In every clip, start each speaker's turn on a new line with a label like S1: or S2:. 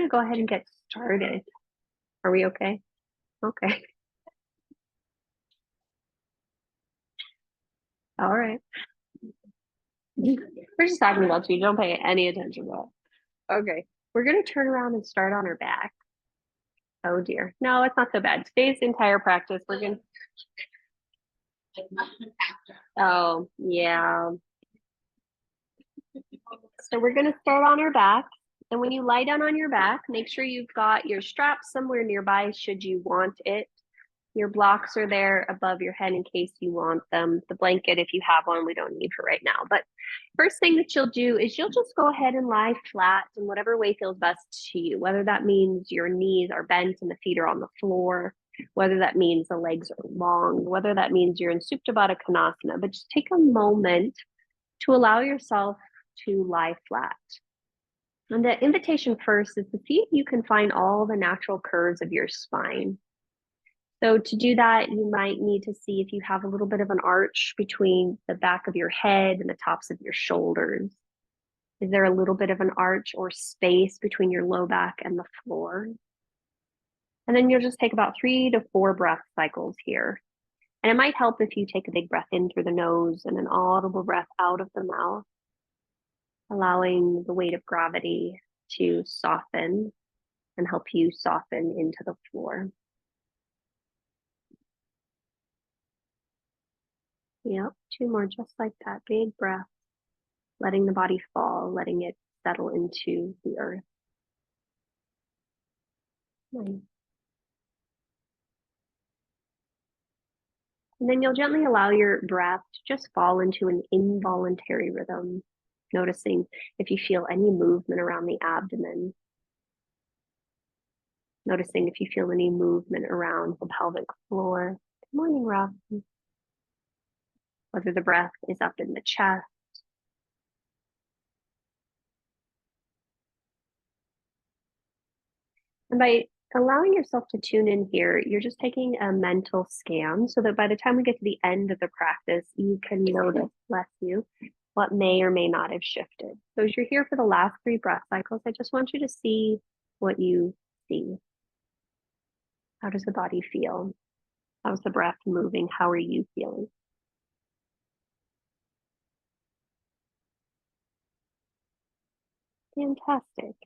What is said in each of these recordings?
S1: to go ahead and get started. Are we okay? Okay. All right. We're just talking about you. Don't pay any attention to it. Okay. We're going to turn around and start on our back. Oh dear. No, it's not so bad. Today's entire practice, we're going to. Oh, yeah. So we're going to start on our back. And when you lie down on your back, make sure you've got your strap somewhere nearby should you want it. Your blocks are there above your head in case you want them. The blanket, if you have one, we don't need for right now. But first thing that you'll do is you'll just go ahead and lie flat in whatever way feels best to you, whether that means your knees are bent and the feet are on the floor, whether that means the legs are long, whether that means you're in Supta Baddha Konasana. But just take a moment to allow yourself to lie flat. And the invitation first is to see if you can find all the natural curves of your spine. So to do that, you might need to see if you have a little bit of an arch between the back of your head and the tops of your shoulders. Is there a little bit of an arch or space between your low back and the floor? And then you'll just take about 3 to 4 breath cycles here. And it might help if you take a big breath in through the nose and an audible breath out of the mouth, allowing the weight of gravity to soften and help you soften into the floor. Yep, 2 more just like that. Big breath, letting the body fall, letting it settle into the earth. Nice. And then you'll gently allow your breath to just fall into an involuntary rhythm, noticing if you feel any movement around the abdomen, noticing if you feel any movement around the pelvic floor. Good morning, Rob. Whether the breath is up in the chest. And by allowing yourself to tune in here, you're just taking a mental scan so that by the time we get to the end of the practice, you can notice, bless you, what may or may not have shifted. So as you're here for the last 3 breath cycles, I just want you to see what you see. How does the body feel? How's the breath moving? How are you feeling? Fantastic.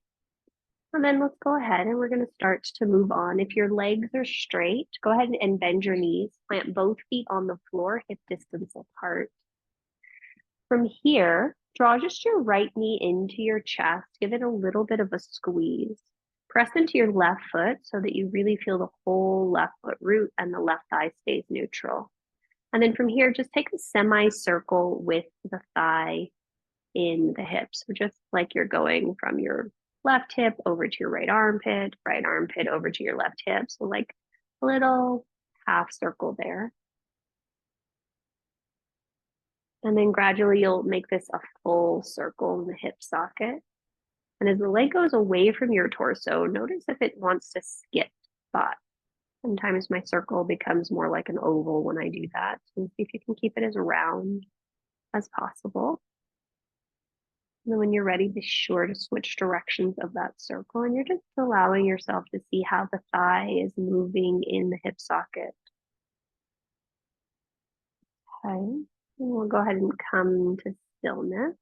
S1: And then let's go ahead and we're going to start to move on. If your legs are straight, go ahead and bend your knees. Plant both feet on the floor, hip distance apart. From here, draw just your right knee into your chest. Give it a little bit of a squeeze. Press into your left foot so that you really feel the whole left foot root and the left thigh stays neutral. And then from here, just take a semicircle with the thigh in the hips. So just like you're going from your left hip over to your right armpit over to your left hip. So like a little half circle there. And then gradually you'll make this a full circle in the hip socket. And as the leg goes away from your torso, notice if it wants to skip spot. Sometimes my circle becomes more like an oval when I do that. So see if you can keep it as round as possible. And then when you're ready, be sure to switch directions of that circle. And you're just allowing yourself to see how the thigh is moving in the hip socket. Okay. And we'll go ahead and come to stillness.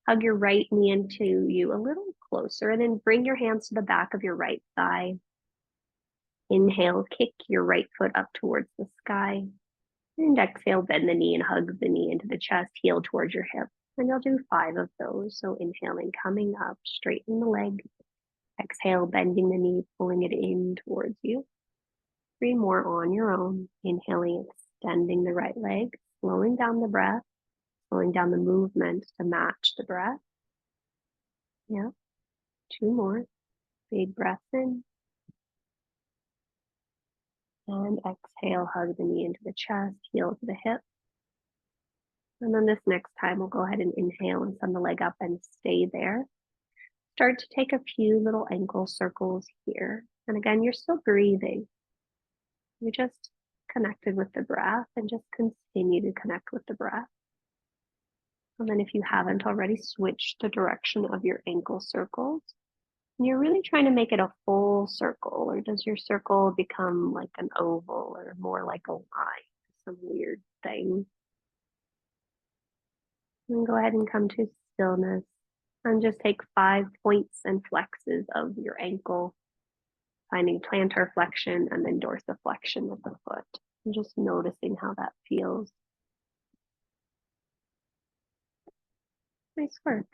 S1: Hug your right knee into you a little closer and then bring your hands to the back of your right thigh. Inhale, kick your right foot up towards the sky. And exhale, bend the knee and hug the knee into the chest, heel towards your hip. And you'll do 5 of those. So inhaling, coming up, straighten the leg. Exhale, bending the knee, pulling it in towards you. 3 more on your own. Inhaling, extending the right leg, slowing down the breath, slowing down the movement to match the breath. Yeah. 2 more. Big breath in. And exhale, hug the knee into the chest, heel to the hip. And then this next time, we'll go ahead and inhale and send the leg up and stay there. Start to take a few little ankle circles here. And again, you're still breathing. You just connected with the breath and just continue to connect with the breath. And then if you haven't already, switch the direction of your ankle circles. And you're really trying to make it a full circle, or does your circle become like an oval or more like a line, some weird thing? And go ahead and come to stillness and just take 5 points and flexes of your ankle, finding plantar flexion and then dorsiflexion of the foot. And just noticing how that feels. Nice work.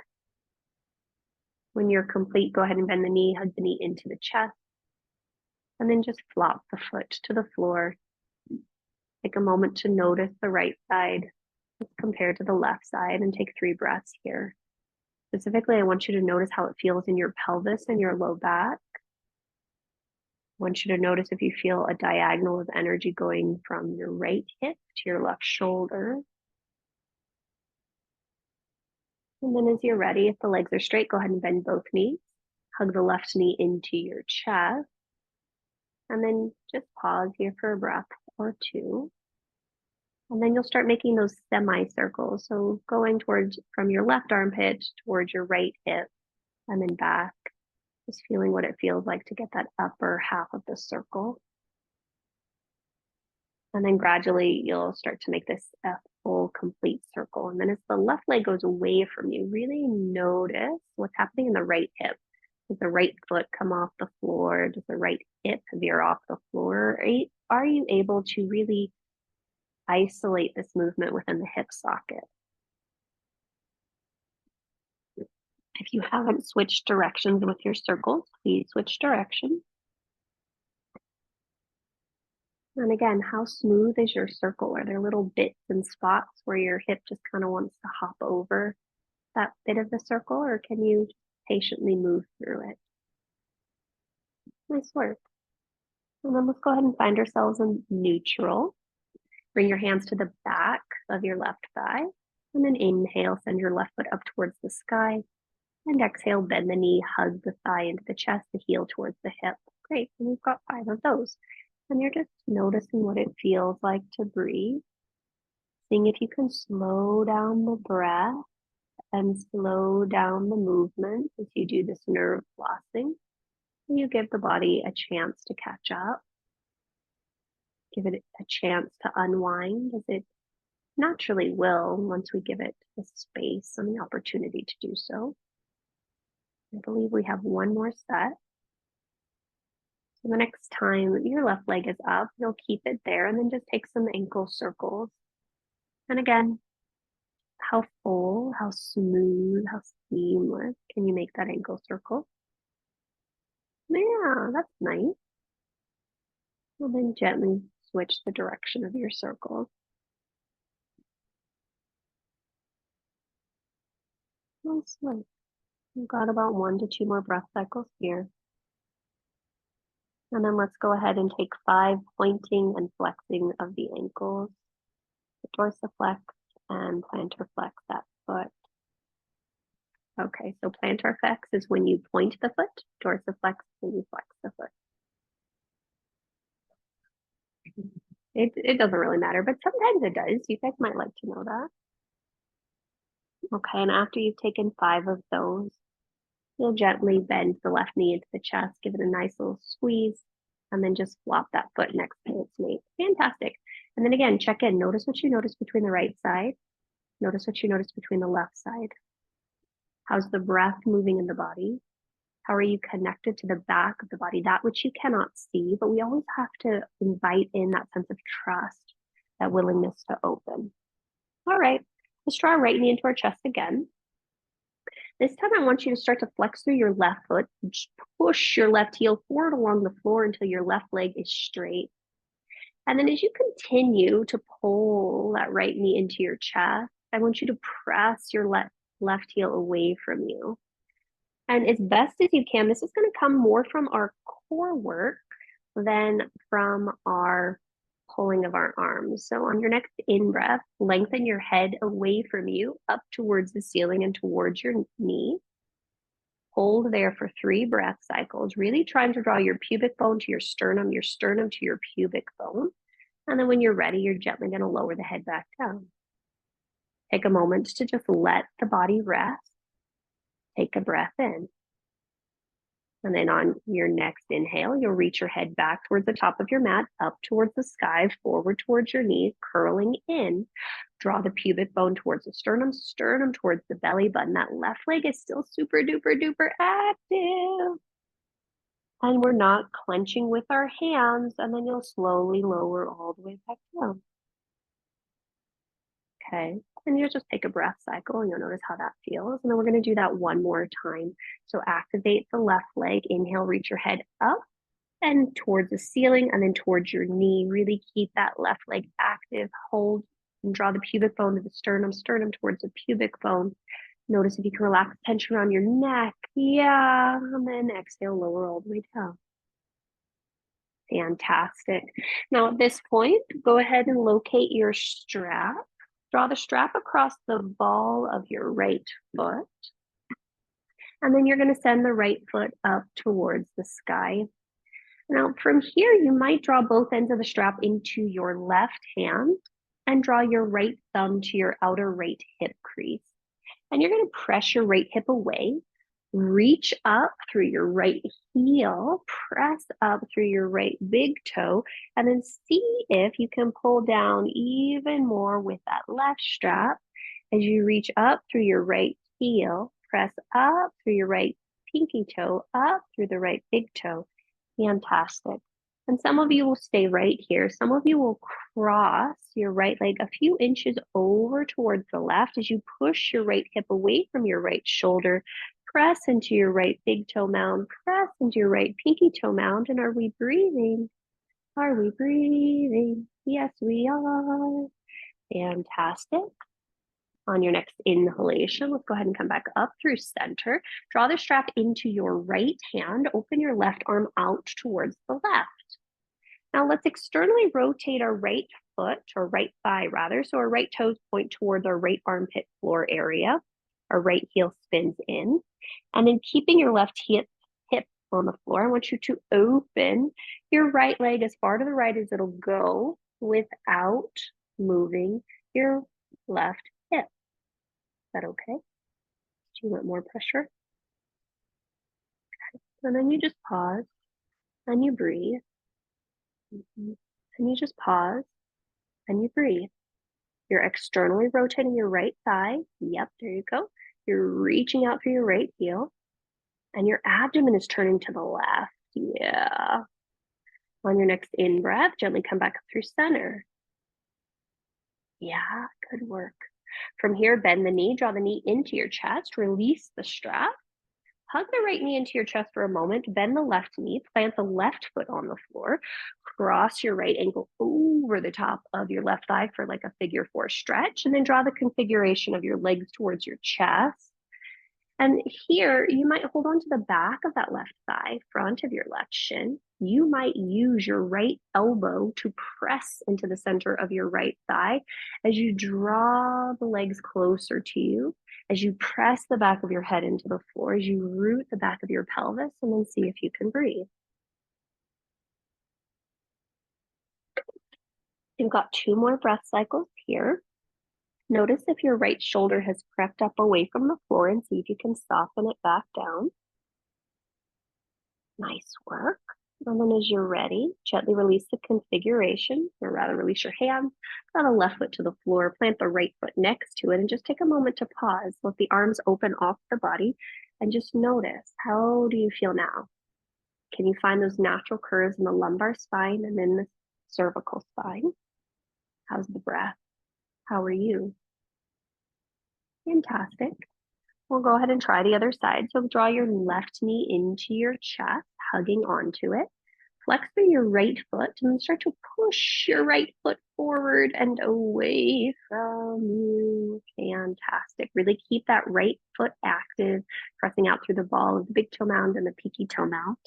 S1: When you're complete, go ahead and bend the knee, hug the knee into the chest, and then just flop the foot to the floor. Take a moment to notice the right side compared to the left side and take 3 breaths here. Specifically, I want you to notice how it feels in your pelvis and your low back. I want you to notice if you feel a diagonal of energy going from your right hip to your left shoulder. And then as you're ready, if the legs are straight, go ahead and bend both knees. Hug the left knee into your chest. And then just pause here for a breath or two. And then you'll start making those semicircles. So going towards from your left armpit towards your right hip and then back. Just feeling what it feels like to get that upper half of the circle. And then gradually you'll start to make this a full complete circle. And then as the left leg goes away from you, really notice what's happening in the right hip. Does the right foot come off the floor? Does the right hip veer off the floor? Are you able to really isolate this movement within the hip socket? If you haven't switched directions with your circles, please switch direction. And again, how smooth is your circle? Are there little bits and spots where your hip just kind of wants to hop over that bit of the circle, or can you patiently move through it? Nice work. And then let's go ahead and find ourselves in neutral. Bring your hands to the back of your left thigh, and then inhale, send your left foot up towards the sky, and exhale, bend the knee, hug the thigh into the chest, the heel towards the hip. Great, and we've got 5 of those. And you're just noticing what it feels like to breathe, seeing if you can slow down the breath and slow down the movement as you do this nerve flossing. And you give the body a chance to catch up. Give it a chance to unwind, as it naturally will once we give it the space and the opportunity to do so. I believe we have one more set. So the next time your left leg is up, you'll keep it there and then just take some ankle circles. And again, how full, how smooth, how seamless can you make that ankle circle? Yeah, that's nice. And then gently switch the direction of your circle. Nice. We've got about 1 to 2 more breath cycles here. And then let's go ahead and take 5 pointing and flexing of the ankles, the dorsiflex and plantar flex that foot. Okay, so plantar flex is when you point the foot, dorsiflex is when you flex the foot. It doesn't really matter, but sometimes it does. You guys might like to know that. Okay, and after you've taken 5 of those, you'll gently bend the left knee into the chest, give it a nice little squeeze, and then just flop that foot next to its mate. Fantastic. And then again, check in. Notice what you notice between the right side. Notice what you notice between the left side. How's the breath moving in the body? How are you connected to the back of the body, that which you cannot see, but we always have to invite in that sense of trust, that willingness to open. All right, let's draw our right knee into our chest again. This time I want you to start to flex through your left foot, just push your left heel forward along the floor until your left leg is straight. And then as you continue to pull that right knee into your chest, I want you to press your left heel away from you. And as best as you can, this is going to come more from our core work than from our pulling of our arms. So on your next in-breath, lengthen your head away from you, up towards the ceiling and towards your knee. Hold there for 3 breath cycles, really trying to draw your pubic bone to your sternum to your pubic bone. And then when you're ready, you're gently going to lower the head back down. Take a moment to just let the body rest. Take a breath in. And then on your next inhale, you'll reach your head back towards the top of your mat, up towards the sky, forward towards your knees, curling in. Draw the pubic bone towards the sternum, sternum towards the belly button. That left leg is still super duper duper active. And we're not clenching with our hands. And then you'll slowly lower all the way back down. Okay. And you'll just take a breath cycle and you'll notice how that feels. And then we're going to do that one more time. So activate the left leg. Inhale, reach your head up and towards the ceiling and then towards your knee. Really keep that left leg active. Hold and draw the pubic bone to the sternum, sternum towards the pubic bone. Notice if you can relax tension around your neck. Yeah. And then exhale, lower all the way down. Fantastic. Now at this point, go ahead and locate your strap. Draw the strap across the ball of your right foot. And then you're going to send the right foot up towards the sky. Now from here, you might draw both ends of the strap into your left hand and draw your right thumb to your outer right hip crease. And you're going to press your right hip away, reach up through your right heel, press up through your right big toe, and then see if you can pull down even more with that left strap as you reach up through your right heel, press up through your right pinky toe, up through the right big toe. Fantastic. And some of you will stay right here. Some of you will cross your right leg a few inches over towards the left as you push your right hip away from your right shoulder. Press into your right big toe mound. Press into your right pinky toe mound. And are we breathing? Are we breathing? Yes, we are. Fantastic. On your next inhalation, let's go ahead and come back up through center. Draw the strap into your right hand. Open your left arm out towards the left. Now let's externally rotate our right foot, or right thigh rather. So our right toes point towards our right armpit floor area. Our right heel spins in. And then keeping your left hip on the floor, I want you to open your right leg as far to the right as it'll go without moving your left hip. Is that okay? Do you want more pressure? Okay. And then you just pause and you breathe. And you just pause and you breathe. You're externally rotating your right thigh. Yep, there you go. You're reaching out through your right heel. And your abdomen is turning to the left. Yeah. On your next in-breath, gently come back up through center. Yeah, good work. From here, bend the knee, draw the knee into your chest, release the strap. Hug the right knee into your chest for a moment, bend the left knee, plant the left foot on the floor, cross your right ankle over the top of your left thigh for like a figure four stretch, and then draw the configuration of your legs towards your chest. And here, you might hold on to the back of that left thigh, front of your left shin. You might use your right elbow to press into the center of your right thigh as you draw the legs closer to you, as you press the back of your head into the floor, as you root the back of your pelvis, and then see if you can breathe. You've got 2 more breath cycles here. Notice if your right shoulder has crept up away from the floor and see if you can soften it back down. Nice work. And then as you're ready, gently release the configuration, or rather release your hand, draw the left foot to the floor, plant the right foot next to it, and just take a moment to pause. Let the arms open off the body and just notice, how do you feel now? Can you find those natural curves in the lumbar spine and in the cervical spine? How's the breath? How are you? Fantastic. We'll go ahead and try the other side. So draw your left knee into your chest, hugging onto it. Flex through your right foot and then start to push your right foot forward and away from you. Fantastic. Really keep that right foot active, pressing out through the ball of the big toe mound and the pinky toe mound.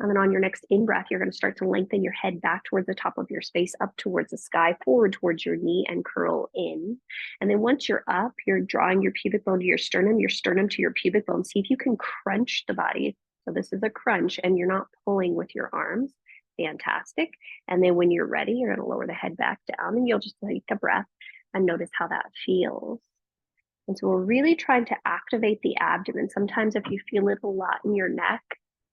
S1: And then on your next in-breath, you're going to start to lengthen your head back towards the top of your space, up towards the sky, forward towards your knee, and curl in. And then once you're up, you're drawing your pubic bone to your sternum to your pubic bone. See if you can crunch the body. So this is a crunch, and you're not pulling with your arms. Fantastic. And then when you're ready, you're going to lower the head back down, and you'll just take a breath and notice how that feels. And so we're really trying to activate the abdomen. Sometimes if you feel it a lot in your neck,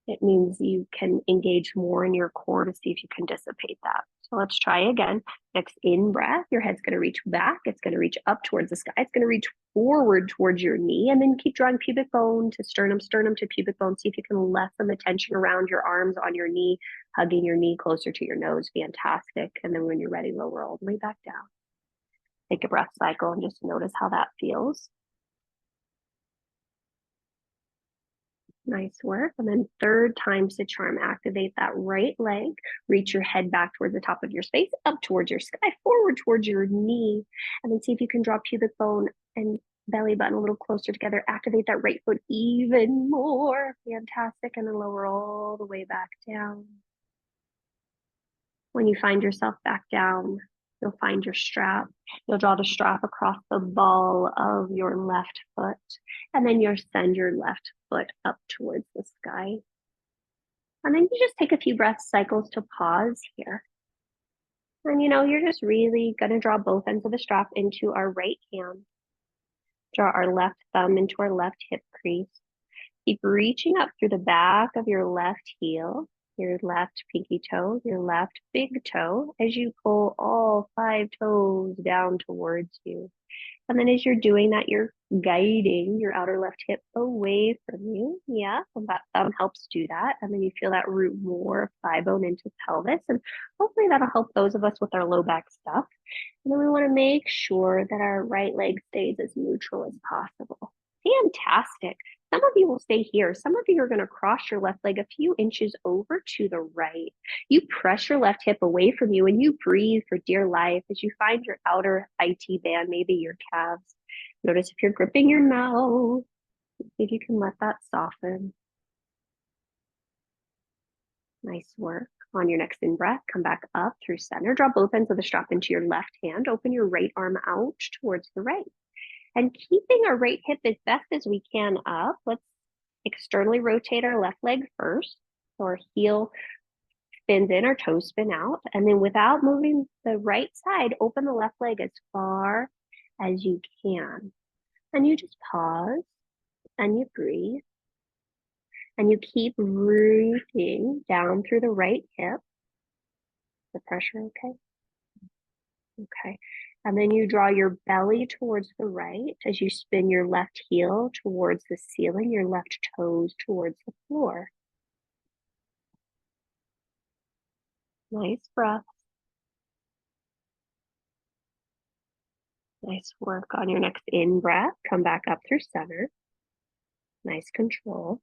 S1: It means you can engage more in your core to see if you can dissipate that. So let's try again. Next in breath, your head's going to reach back. It's going to reach up towards the sky. It's going to reach forward towards your knee, and then keep drawing pubic bone to sternum, sternum to pubic bone. See if you can lessen the tension around your arms on your knee, hugging your knee closer to your nose. Fantastic. And then when you're ready, lower all the way back down. Take a breath cycle and just notice how that feels. Nice work. And then third time's the charm. Activate that right leg. Reach your head back towards the top of your space, up towards your sky, forward towards your knee. And then see if you can draw pubic bone and belly button a little closer together. Activate that right foot even more. Fantastic. And then lower all the way back down. When you find yourself back down, you'll find your strap. You'll draw the strap across the ball of your left foot, and then you'll send your left foot up towards the sky. And then you just take a few breath cycles to pause here. And you're just really going to draw both ends of the strap into our right hand. Draw our left thumb into our left hip crease. Keep reaching up through the back of your left heel, your left pinky toe, your left big toe, as you pull all 5 toes down towards you. And then as you're doing that, you're guiding your outer left hip away from you. Yeah, and that thumb helps do that. And then you feel that root more thigh bone into pelvis. And hopefully that'll help those of us with our low back stuff. And then we want to make sure that our right leg stays as neutral as possible. Fantastic. Some of you will stay here. Some of you are going to cross your left leg a few inches over to the right. You press your left hip away from you and you breathe for dear life as you find your outer IT band, maybe your calves. Notice if you're gripping your mouth. See if you can let that soften. Nice work. On your next in breath, come back up through center. Draw both ends of the strap into your left hand. Open your right arm out towards the right. And keeping our right hip as best as we can up, let's externally rotate our left leg first. So our heel spins in, our toes spin out. And then without moving the right side, open the left leg as far as you can. And you just pause and you breathe. And you keep rooting down through the right hip. The pressure okay? Okay. And then you draw your belly towards the right as you spin your left heel towards the ceiling, your left toes towards the floor. Nice breath. Nice work. On your next in breath, come back up through center. Nice control.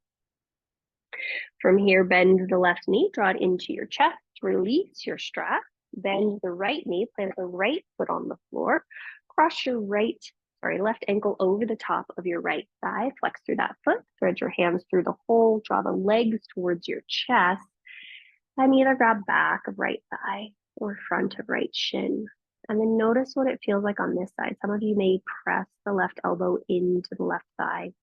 S1: From here, bend the left knee, draw it into your chest, release your strap, bend the right knee, plant the right foot on the floor, cross your left ankle over the top of your right thigh, flex through that foot, thread your hands through the hole, draw the legs towards your chest, and either grab back of right thigh or front of right shin. And then notice what it feels like on this side. Some of you may press the left elbow into the left thigh.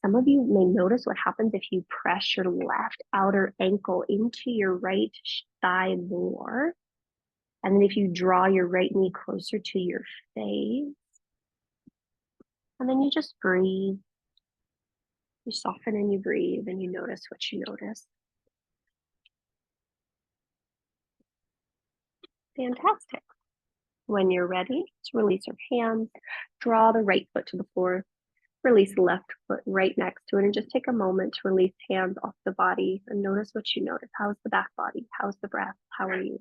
S1: Some of you may notice what happens if you press your left outer ankle into your right thigh more. And then if you draw your right knee closer to your face, and then you just breathe. You soften and you breathe and you notice what you notice. Fantastic. When you're ready, just release your hands, draw the right foot to the floor, release the left foot right next to it, and just take a moment to release hands off the body and notice what you notice. How's the back body? How's the breath? How are you?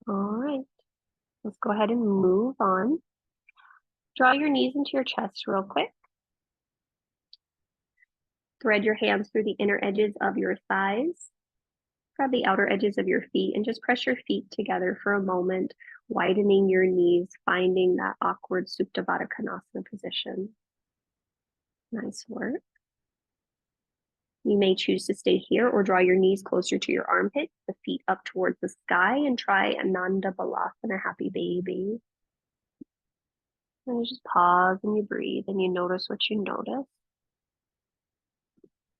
S1: All right, let's go ahead and move on. Draw your knees into your chest real quick. Thread your hands through the inner edges of your thighs. Grab the outer edges of your feet and just press your feet together for a moment, widening your knees, finding that awkward Supta Baddha Konasana position. Nice work. You may choose to stay here or draw your knees closer to your armpits, the feet up towards the sky, and try Ananda Balasana, happy baby. And you just pause and you breathe and you notice what you notice.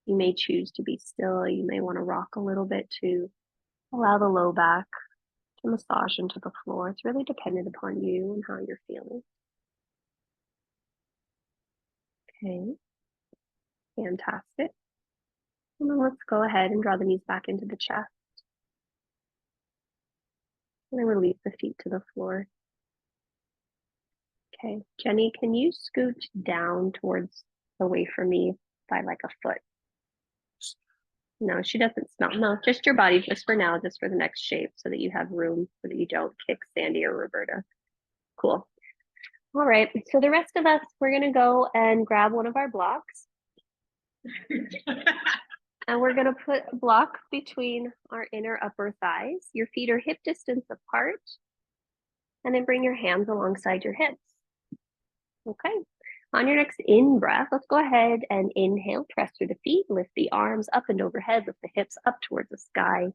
S1: You may choose to be still. You may want to rock a little bit to allow the low back to massage into the floor. It's really dependent upon you and how you're feeling. Okay. Fantastic. And then let's go ahead and draw the knees back into the chest. And then release the feet to the floor. Okay, Jenny, can you scoot down towards away from me by like a foot? No, she doesn't smell. No, just your body, just for now, just for the next shape, so that you have room, so that you don't kick Sandy or Roberta. Cool. All right, so the rest of us, we're gonna go and grab one of our blocks. And we're gonna put a block between our inner upper thighs. Your feet are hip distance apart. And then bring your hands alongside your hips. Okay. On your next in-breath, let's go ahead and inhale, press through the feet, lift the arms up and overhead, lift the hips up towards the sky.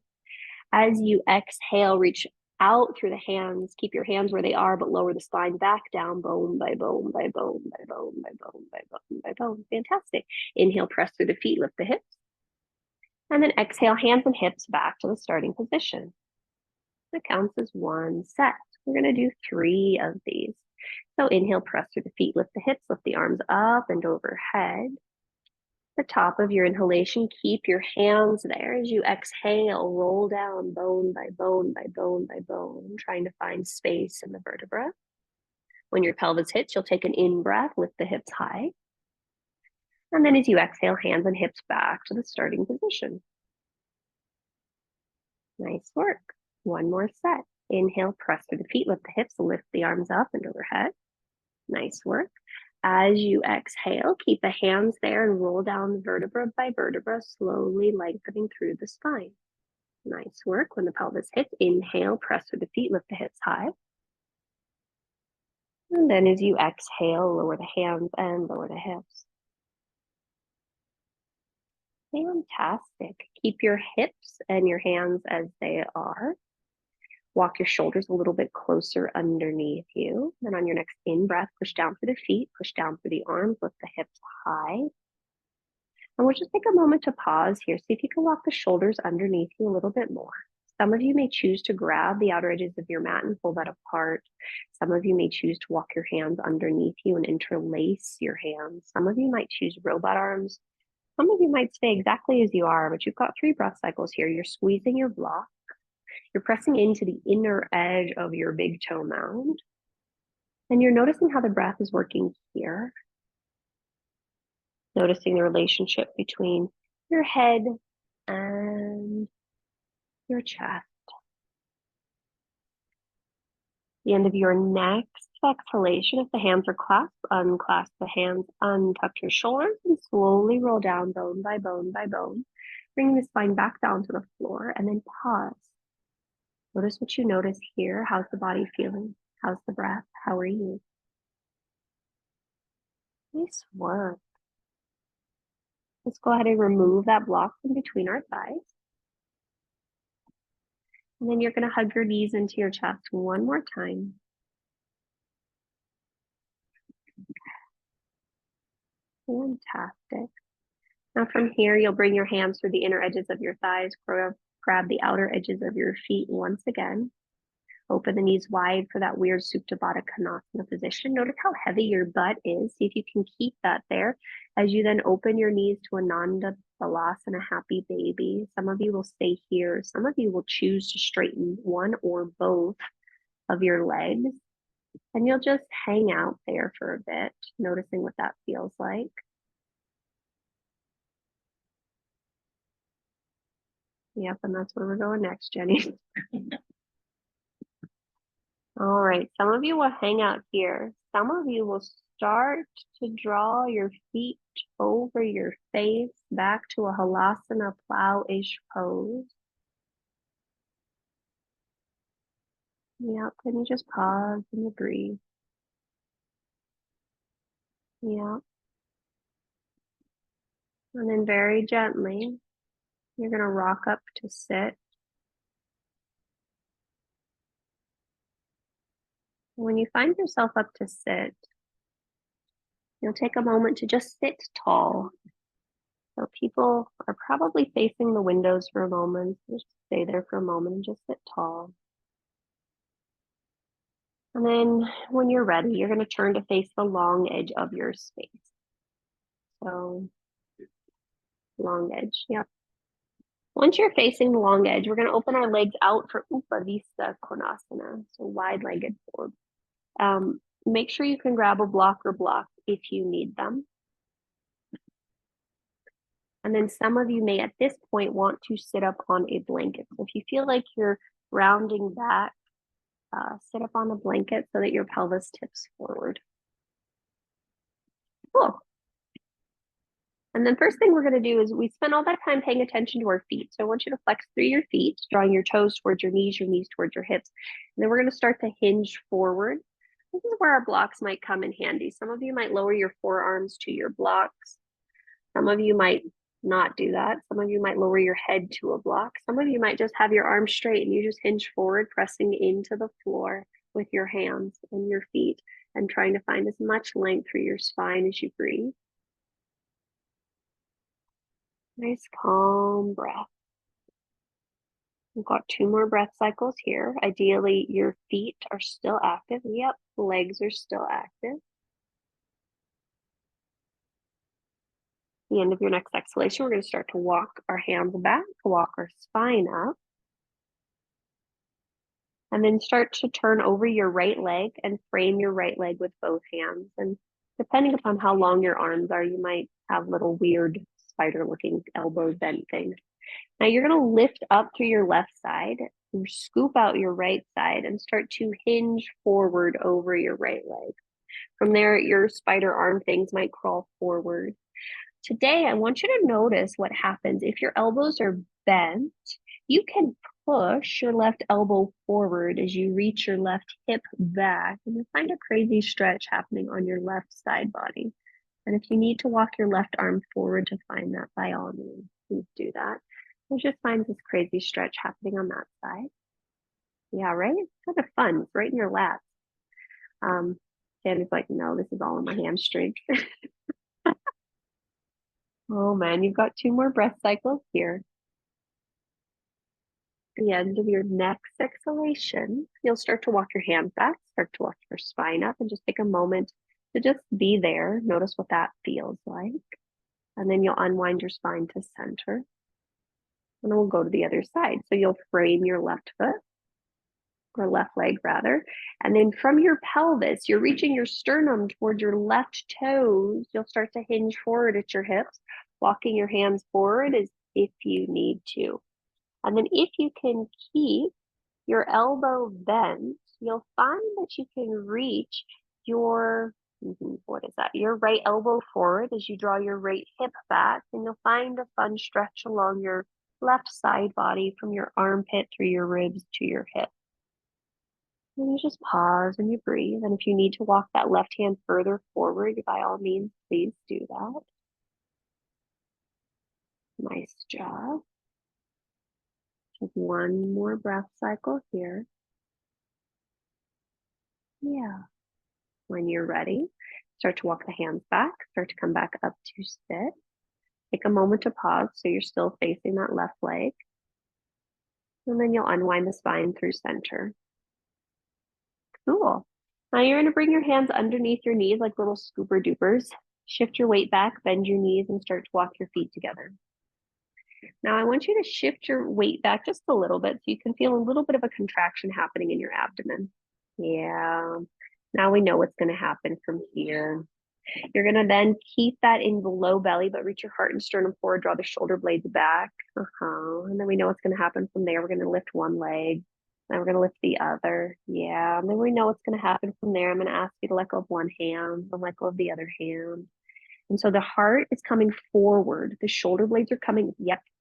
S1: As you exhale, reach out through the hands, keep your hands where they are, but lower the spine back down, bone by bone by bone by bone by bone by bone by bone. Fantastic. Inhale, press through the feet, lift the hips. And then exhale, hands and hips back to the starting position. That counts as one set. We're going to do 3 of these. So inhale, press through the feet, lift the hips, lift the arms up and overhead. The top of your inhalation, keep your hands there. As you exhale, roll down bone by bone by bone by bone, trying to find space in the vertebra. When your pelvis hits, you'll take an in-breath, lift the hips high. And then as you exhale, hands and hips back to the starting position. Nice work. One more set. Inhale, press through the feet, lift the hips, lift the arms up and overhead. Nice work. As you exhale, keep the hands there and roll down vertebra by vertebra, slowly lengthening through the spine. Nice work. When the pelvis hits, inhale, press through the feet, lift the hips high. And then as you exhale, lower the hands and lower the hips. Fantastic. Keep your hips and your hands as they are. Walk your shoulders a little bit closer underneath you. Then on your next in-breath, push down through the feet, push down through the arms, lift the hips high. And we'll just take a moment to pause here. See if you can walk the shoulders underneath you a little bit more. Some of you may choose to grab the outer edges of your mat and pull that apart. Some of you may choose to walk your hands underneath you and interlace your hands. Some of you might choose robot arms. Some of you might stay exactly as you are, but you've got 3 breath cycles here. You're squeezing your block. You're pressing into the inner edge of your big toe mound. And you're noticing how the breath is working here. Noticing the relationship between your head and your chest. The end of your next exhalation, if the hands are clasped, unclasp the hands, untuck your shoulders, and slowly roll down bone by bone by bone, bringing the spine back down to the floor, and then pause. Notice what you notice here. How's the body feeling? How's the breath? How are you? Nice work. Let's go ahead and remove that block from between our thighs. And then you're going to hug your knees into your chest one more time. Fantastic. Now from here, you'll bring your hands through the inner edges of your thighs, grab the outer edges of your feet once again. Open the knees wide for that weird Supta Baddha Konasana position. Notice how heavy your butt is. See if you can keep that there as you then open your knees to Ananda Balasana, happy baby. Some of you will stay here. Some of you will choose to straighten one or both of your legs. And you'll just hang out there for a bit, noticing what that feels like. Yep, and that's where we're going next, Jenny. All right, some of you will hang out here. Some of you will start to draw your feet over your face back to a halasana plow-ish pose. Yep, and you just pause and you breathe. Yep. And then very gently, you're gonna rock up to sit. When you find yourself up to sit, you'll take a moment to just sit tall. So people are probably facing the windows for a moment. Just stay there for a moment and just sit tall. And then when you're ready, you're going to turn to face the long edge of your space. So Long edge. Yep. Once you're facing the long edge, we're going to open our legs out for Upavista Konasana, so wide-legged forward. Make sure you can grab a block or blocks if you need them. And then some of you may at this point want to sit up on a blanket. So if you feel like you're rounding back, sit up on a blanket so that your pelvis tips forward. Cool. And then first thing we're going to do is we spend all that time paying attention to our feet. So I want you to flex through your feet, drawing your toes towards your knees towards your hips. And then we're going to start to hinge forward. This is where our blocks might come in handy. Some of you might lower your forearms to your blocks. Some of you might not do that. Some of you might lower your head to a block. Some of you might just have your arms straight and you just hinge forward, pressing into the floor with your hands and your feet and trying to find as much length through your spine as you breathe. Nice calm breath. We've got 2 more breath cycles here. Ideally, your feet are still active. Yep, legs are still active. The end of your next exhalation, we're going to start to walk our hands back, walk our spine up. And then start to turn over your right leg and frame your right leg with both hands. And depending upon how long your arms are, you might have little weird spider-looking elbow bent things. Now you're going to lift up through your left side, scoop out your right side, and start to hinge forward over your right leg. From there, your spider arm things might crawl forward. Today, I want you to notice what happens if your elbows are bent. You can push your left elbow forward as you reach your left hip back, and you'll find a crazy stretch happening on your left side body. And if you need to walk your left arm forward to find that, by all means, please do that. You'll just find this crazy stretch happening on that side. Yeah, right? It's kind of fun. It's right in your lap. Sammy's like, no, this is all in my hamstrings. Oh man, you've got 2 more breath cycles here. The end of your next exhalation, you'll start to walk your hands back, start to walk your spine up, and just take a moment to just be there. Notice what that feels like. And then you'll unwind your spine to center. And then we'll go to the other side. So you'll frame your left foot, or left leg rather. And then from your pelvis, you're reaching your sternum toward your left toes. You'll start to hinge forward at your hips, walking your hands forward as if you need to. And then if you can keep your elbow bent, you'll find that you can reach your, your right elbow forward as you draw your right hip back, and you'll find a fun stretch along your left side body from your armpit through your ribs to your hip. And you just pause and you breathe. And if you need to walk that left hand further forward, by all means, please do that. Nice job. Just 1 more breath cycle here. Yeah. When you're ready, start to walk the hands back, start to come back up to sit. Take a moment to pause so you're still facing that left leg. And then you'll unwind the spine through center. Cool. Now you're going to bring your hands underneath your knees like little scooper doopers. Shift your weight back, bend your knees, and start to walk your feet together. Now I want you to shift your weight back just a little bit so you can feel a little bit of a contraction happening in your abdomen. Yeah. Now we know what's going to happen from here. You're going to then keep that in the low belly, but reach your heart and sternum forward, draw the shoulder blades back. And then we know what's going to happen from there. We're going to lift one leg. Then we're going to lift the other. Yeah. And then we know what's going to happen from there. I'm going to ask you to let go of one hand and let go of the other hand. And so the heart is coming forward. The shoulder blades are coming,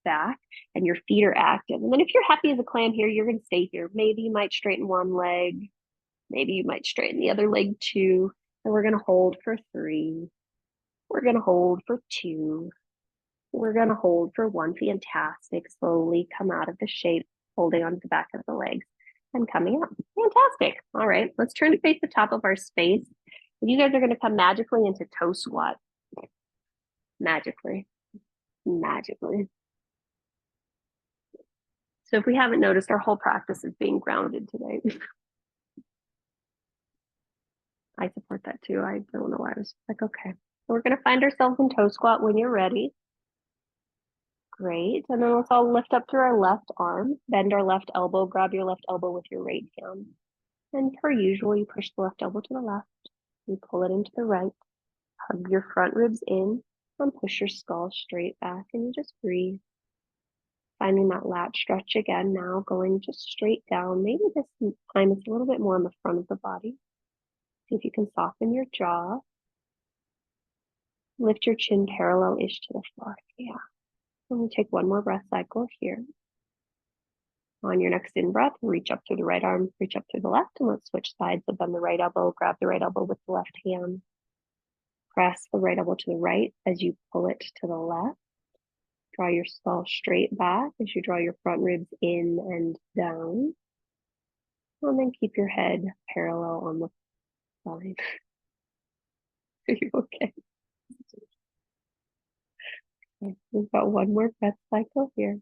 S1: back, and your feet are active. And then if you're happy as a clam here, you're going to stay here. Maybe you might straighten one leg. Maybe you might straighten the other leg too. And we're going to hold for 3. We're going to hold for 2. We're going to hold for 1. Fantastic. Slowly come out of the shape, holding onto the back of the legs and coming up. Fantastic. All right, let's turn to face the top of our space. And you guys are going to come magically into toe squat. Magically. So if we haven't noticed, our whole practice is being grounded today. I support that too. I don't know why I was like, okay. So we're going to find ourselves in toe squat when you're ready. Great. And then let's all lift up through our left arm, bend our left elbow, grab your left elbow with your right hand. And per usual, you push the left elbow to the left, you pull it into the right, hug your front ribs in, and push your skull straight back, and you just breathe. Finding that lat stretch again now, going just straight down. Maybe this time it's a little bit more on the front of the body. See if you can soften your jaw. Lift your chin parallel-ish to the floor. Yeah. And we take one more breath cycle here. On your next in-breath, reach up through the right arm, reach up through the left, and let's switch sides. So bend the right elbow, grab the right elbow with the left hand. Press the right elbow to the right as you pull it to the left. Draw your skull straight back as you draw your front ribs in and down. And then keep your head parallel on the spine. Are you okay? We've got one more breath cycle here.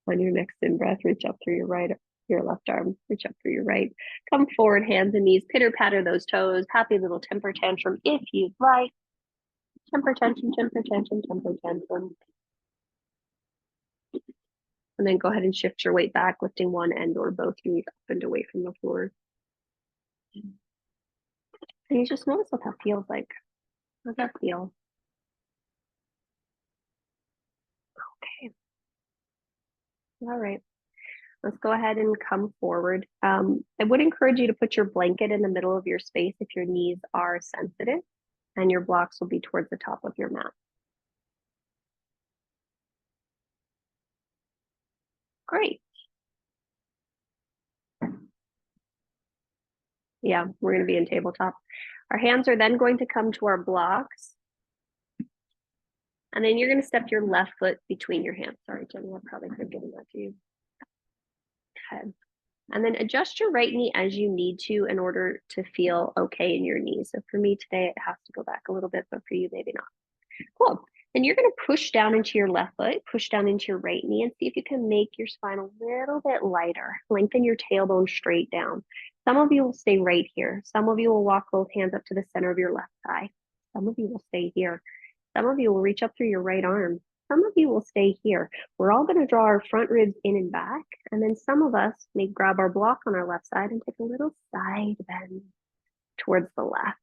S1: On your next in-breath, reach up through your left arm, reach up through your right. Come forward, hands and knees, pitter-patter those toes. Happy little temper tantrum if you'd like. Temper tantrum, temper tantrum, temper tantrum. And then go ahead and shift your weight back, lifting one end or both knees up and away from the floor. And you just notice what that feels like. How does that feel? Okay. All right. Let's go ahead and come forward. I would encourage you to put your blanket in the middle of your space if your knees are sensitive, and your blocks will be towards the top of your mat. Great. Yeah, we're going to be in tabletop. Our hands are then going to come to our blocks. And then you're going to step your left foot between your hands. Sorry, Jenny, I probably could have given that to you. Okay. And then adjust your right knee as you need to in order to feel okay in your knee. So for me today, it has to go back a little bit, but for you, maybe not. Cool. Then you're going to push down into your left foot, push down into your right knee, and see if you can make your spine a little bit lighter. Lengthen your tailbone straight down. Some of you will stay right here. Some of you will walk both hands up to the center of your left thigh. Some of you will stay here. Some of you will reach up through your right arm. Some of you will stay here. We're all going to draw our front ribs in and back, and then some of us may grab our block on our left side and take a little side bend towards the left.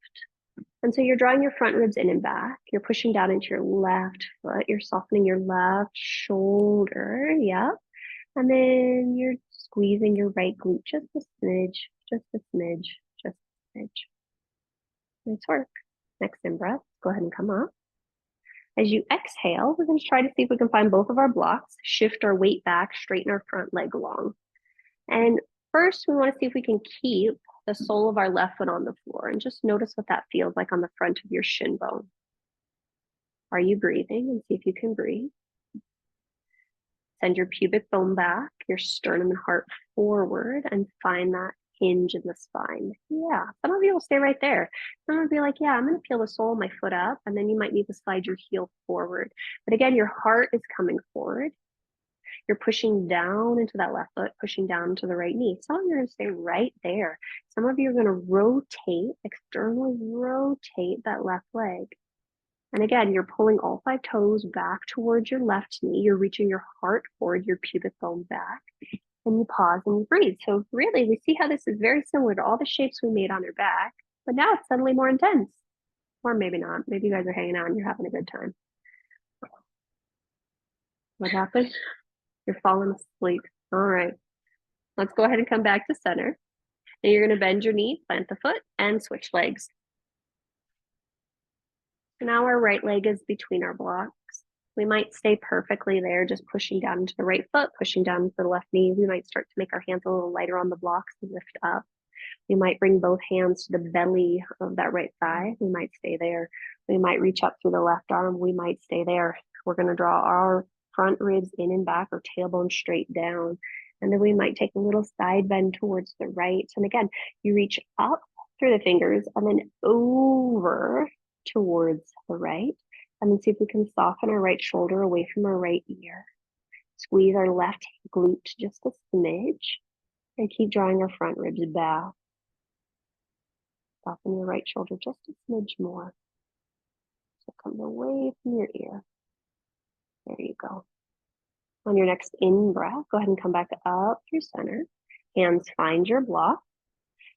S1: And so you're drawing your front ribs in and back. You're pushing down into your left foot. You're softening your left shoulder. Yep. And then you're squeezing your right glute just a smidge, just a smidge, just a smidge. Nice work. Next in breath, go ahead and come up. As you exhale, we're going to try to see if we can find both of our blocks, shift our weight back, straighten our front leg long. And first, we want to see if we can keep the sole of our left foot on the floor and just notice what that feels like on the front of your shin bone. Are you breathing? And see if you can breathe. Send your pubic bone back, your sternum and heart forward, and find that hinge in the spine. Yeah, some of you will stay right there. Some will be like, yeah, I'm going to peel the sole of my foot up, and then you might need to slide your heel forward. But again, your heart is coming forward. You're pushing down into that left foot, pushing down into the right knee. Some of you are going to stay right there. Some of you are going to rotate, externally rotate that left leg. And again, you're pulling all 5 toes back towards your left knee. You're reaching your heart forward, your pubic bone back. And you pause and you breathe. So really, we see how this is very similar to all the shapes we made on our back, but now it's suddenly more intense. Or maybe not. Maybe you guys are hanging out and you're having a good time. What happened? You're falling asleep. All right. Let's go ahead and come back to center. And you're going to bend your knee, plant the foot, and switch legs. So now our right leg is between our blocks. We might stay perfectly there, just pushing down into the right foot, pushing down into the left knee. We might start to make our hands a little lighter on the blocks and lift up. We might bring both hands to the belly of that right thigh. We might stay there. We might reach up through the left arm. We might stay there. We're going to draw our front ribs in and back, or tailbone straight down. And then we might take a little side bend towards the right. And again, you reach up through the fingers and then over towards the right. And then see if we can soften our right shoulder away from our right ear. Squeeze our left glute just a smidge. And keep drawing our front ribs back. Soften your right shoulder just a smidge more. So it comes away from your ear. There you go. On your next in-breath, go ahead and come back up through center. Hands find your block.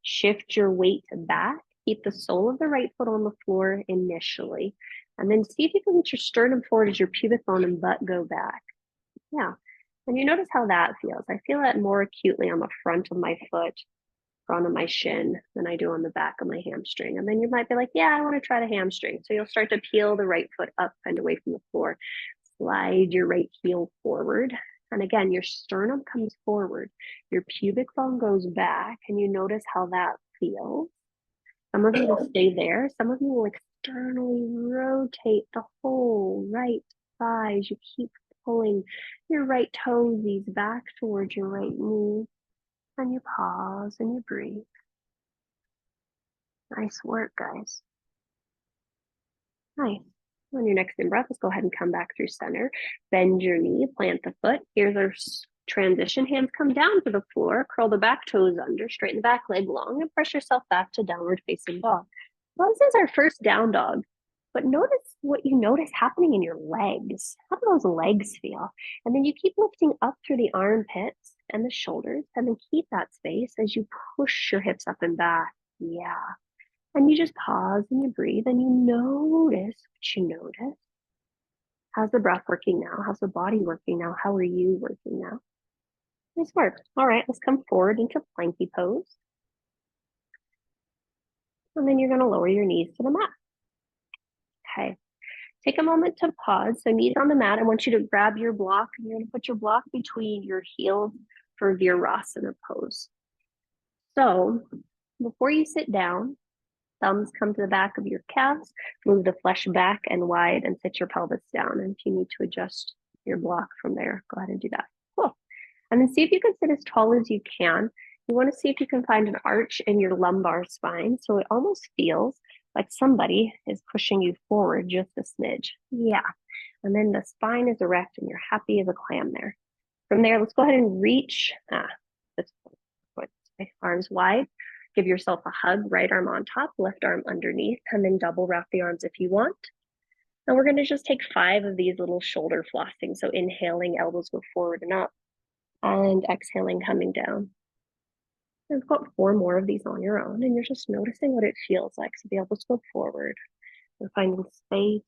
S1: Shift your weight back. Keep the sole of the right foot on the floor initially. And then see if you can get your sternum forward as your pubic bone and butt go back. Yeah. And you notice how that feels. I feel that more acutely on the front of my foot, front of my shin, than I do on the back of my hamstring. And then you might be like, yeah, I want to try the hamstring. So you'll start to peel the right foot up and away from the floor. Slide your right heel forward. And again, your sternum comes forward. Your pubic bone goes back. And you notice how that feels. Some of you will stay there. Some of you will externally rotate the whole right thigh as you keep pulling your right toesies back towards your right knee. And you pause and you breathe. Nice work, guys. Nice. On your next in-breath, let's go ahead and come back through center. Bend your knee, plant the foot. Here's our transition. Hands come down to the floor. Curl the back toes under, straighten the back leg long, and press yourself back to downward facing dog. Well, this is our first down dog. But notice what you notice happening in your legs. How do those legs feel? And then you keep lifting up through the armpits and the shoulders, and then keep that space as you push your hips up and back. Yeah. And you just pause and you breathe and you notice what you notice. How's the breath working now? How's the body working now? How are you working now? Nice work. All right, let's come forward into planky pose. And then you're going to lower your knees to the mat. Okay. Take a moment to pause. So knees on the mat. I want you to grab your block and you're going to put your block between your heels for Virasana pose. So before you sit down, thumbs come to the back of your calves, move the flesh back and wide and sit your pelvis down. And if you need to adjust your block from there, go ahead and do that. Cool. And then see if you can sit as tall as you can. You want to see if you can find an arch in your lumbar spine. So it almost feels like somebody is pushing you forward just a smidge. Yeah. And then the spine is erect and you're happy as a clam there. From there, let's go ahead and reach this point, arms wide. Give yourself a hug, right arm on top, left arm underneath, and then double wrap the arms if you want. And we're going to just take 5 of these little shoulder flossing. So inhaling, elbows go forward and up, and exhaling, coming down. And we've got 4 more of these on your own, and you're just noticing what it feels like. So the elbows go forward. You're finding space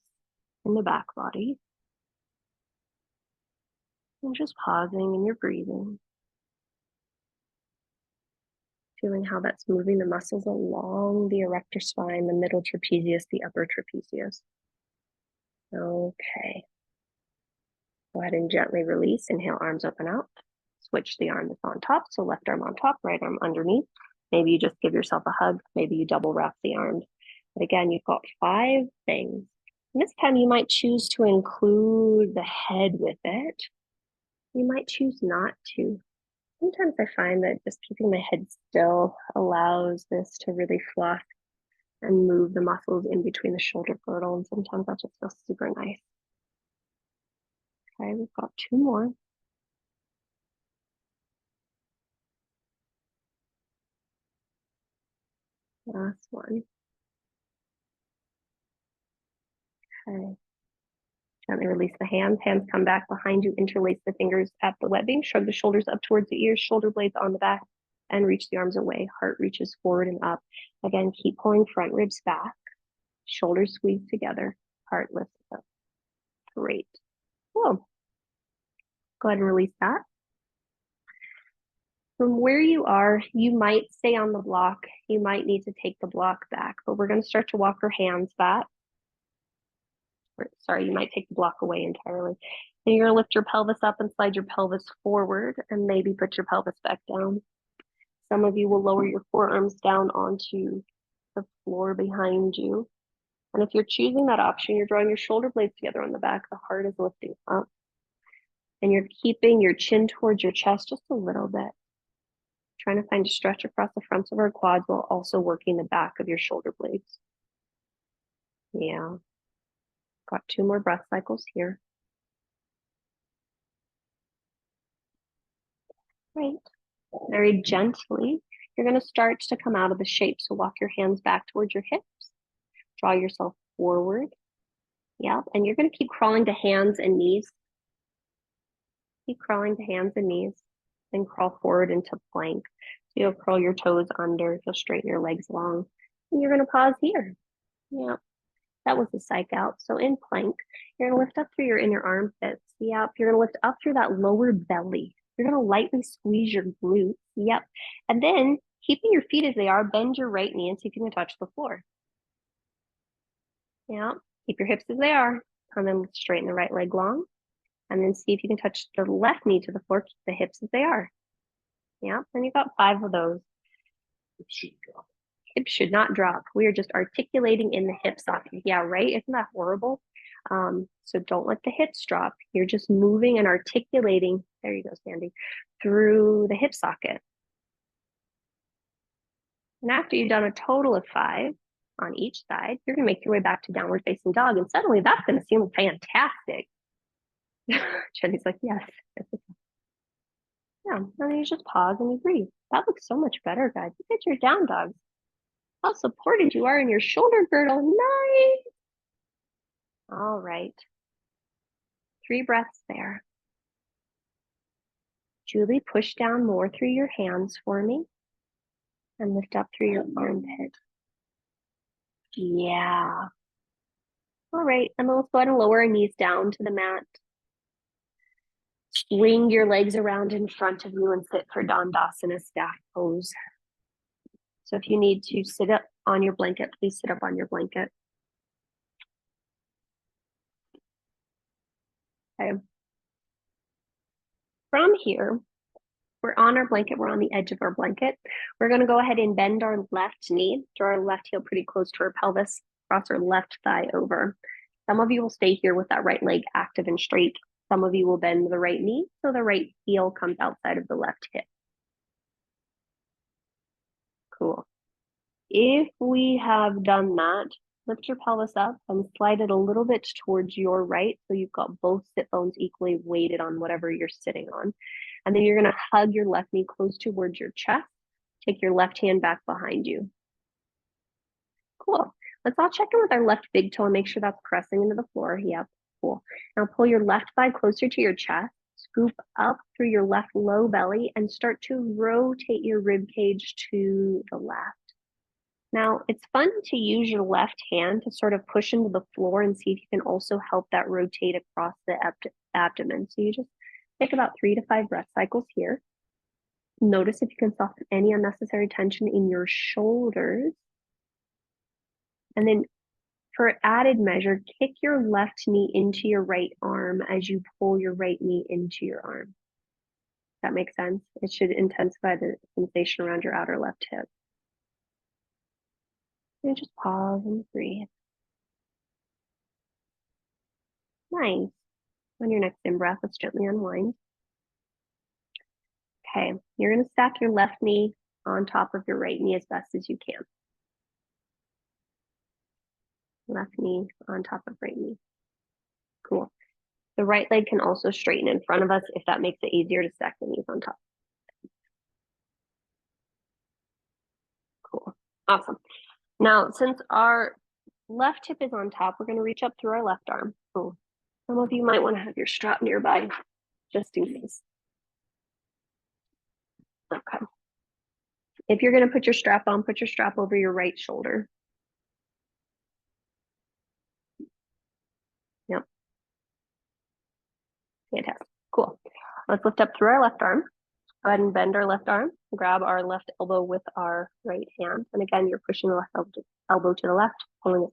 S1: in the back body. And just pausing and you're breathing. Feeling how that's moving the muscles along the erector spine, the middle trapezius, the upper trapezius. Okay. Go ahead and gently release. Inhale, arms open out. Switch the arm that's on top. So left arm on top, right arm underneath. Maybe you just give yourself a hug. Maybe you double wrap the arms. But again, you've got 5 things. And this time you might choose to include the head with it. You might choose not to. Sometimes I find that just keeping my head still allows this to really floss and move the muscles in between the shoulder girdle. And sometimes that just feels super nice. Okay, we've got 2 more. Last one. Okay. Gently release the hands. Hands come back behind you. Interlace the fingers at the webbing. Shrug the shoulders up towards the ears. Shoulder blades on the back. And reach the arms away. Heart reaches forward and up. Again, keep pulling front ribs back. Shoulders squeeze together. Heart lifts up. Great. Cool. Go ahead and release that. From where you are, you might stay on the block. You might need to take the block back, but we're going to start to walk our hands back. Sorry, you might take the block away entirely. And you're going to lift your pelvis up and slide your pelvis forward and maybe put your pelvis back down. Some of you will lower your forearms down onto the floor behind you. And if you're choosing that option, you're drawing your shoulder blades together on the back. The heart is lifting up. And you're keeping your chin towards your chest just a little bit. Trying to find a stretch across the fronts of our quads while also working the back of your shoulder blades. Yeah. Got 2 more breath cycles here. Great. Very gently, you're going to start to come out of the shape. So walk your hands back towards your hips. Draw yourself forward. Yep, and you're going to keep crawling to hands and knees. Keep crawling to hands and knees, then crawl forward into plank. So you'll curl your toes under, you'll straighten your legs long, and you're going to pause here. Yep, that was a psych out. So in plank, you're going to lift up through your inner armpits. Yep, you're going to lift up through that lower belly. You're going to lightly squeeze your glutes. Yep, and then keeping your feet as they are, bend your right knee and see if you can touch the floor. Yeah, keep your hips as they are, and then straighten the right leg long, and then see if you can touch the left knee to the floor, keep the hips as they are. Yeah, and you've got 5 of those. Hips should not drop. We are just articulating in the hip socket. Yeah, right? Isn't that horrible? So don't let the hips drop. You're just moving and articulating. There you go, Sandy, through the hip socket. And after you've done a total of 5 on each side, you're going to make your way back to downward facing dog. And suddenly that's going to seem fantastic. Jenny's like, yes. Yeah, and then you just pause and you breathe. That looks so much better, guys. Look at your down dogs. How supported you are in your shoulder girdle. Nice. All right. 3 breaths there. Julie, push down more through your hands for me and lift up through your armpit. Yeah. All right, and then let's go ahead and lower our knees down to the mat. Swing your legs around in front of you and sit for Dandasana staff pose. So if you need to sit up on your blanket, please sit up on your blanket. Okay. From here, we're on our blanket, we're on the edge of our blanket. We're going to go ahead and bend our left knee, draw our left heel pretty close to our pelvis, cross our left thigh over. Some of you will stay here with that right leg active and straight. Some of you will bend the right knee so the right heel comes outside of the left hip. Cool. If we have done that, lift your pelvis up and slide it a little bit towards your right so you've got both sit bones equally weighted on whatever you're sitting on. And then you're going to hug your left knee close towards your chest. Take your left hand back behind you. Cool. Let's all check in with our left big toe and make sure that's pressing into the floor. Yep, cool. Now pull your left thigh closer to your chest. Scoop up through your left low belly and start to rotate your rib cage to the left. Now, it's fun to use your left hand to sort of push into the floor and see if you can also help that rotate across the abdomen. So you just take about 3 to 5 breath cycles here. Notice if you can soften any unnecessary tension in your shoulders. And then for added measure, kick your left knee into your right arm as you pull your right knee into your arm. That makes sense? It should intensify the sensation around your outer left hip. And just pause and breathe. Nice. On your next in-breath, let's gently unwind. Okay, you're going to stack your left knee on top of your right knee as best as you can. Left knee on top of right knee. Cool. The right leg can also straighten in front of us if that makes it easier to stack the knees on top. Cool. Awesome. Now, since our left hip is on top, we're going to reach up through our left arm. Oh, some of you might want to have your strap nearby, just in case. Okay. If you're going to put your strap on, put your strap over your right shoulder. Yep. Fantastic. Cool. Let's lift up through our left arm. Go ahead and bend our left arm. Grab our left elbow with our right hand. And again, you're pushing the left elbow to the left, pulling it.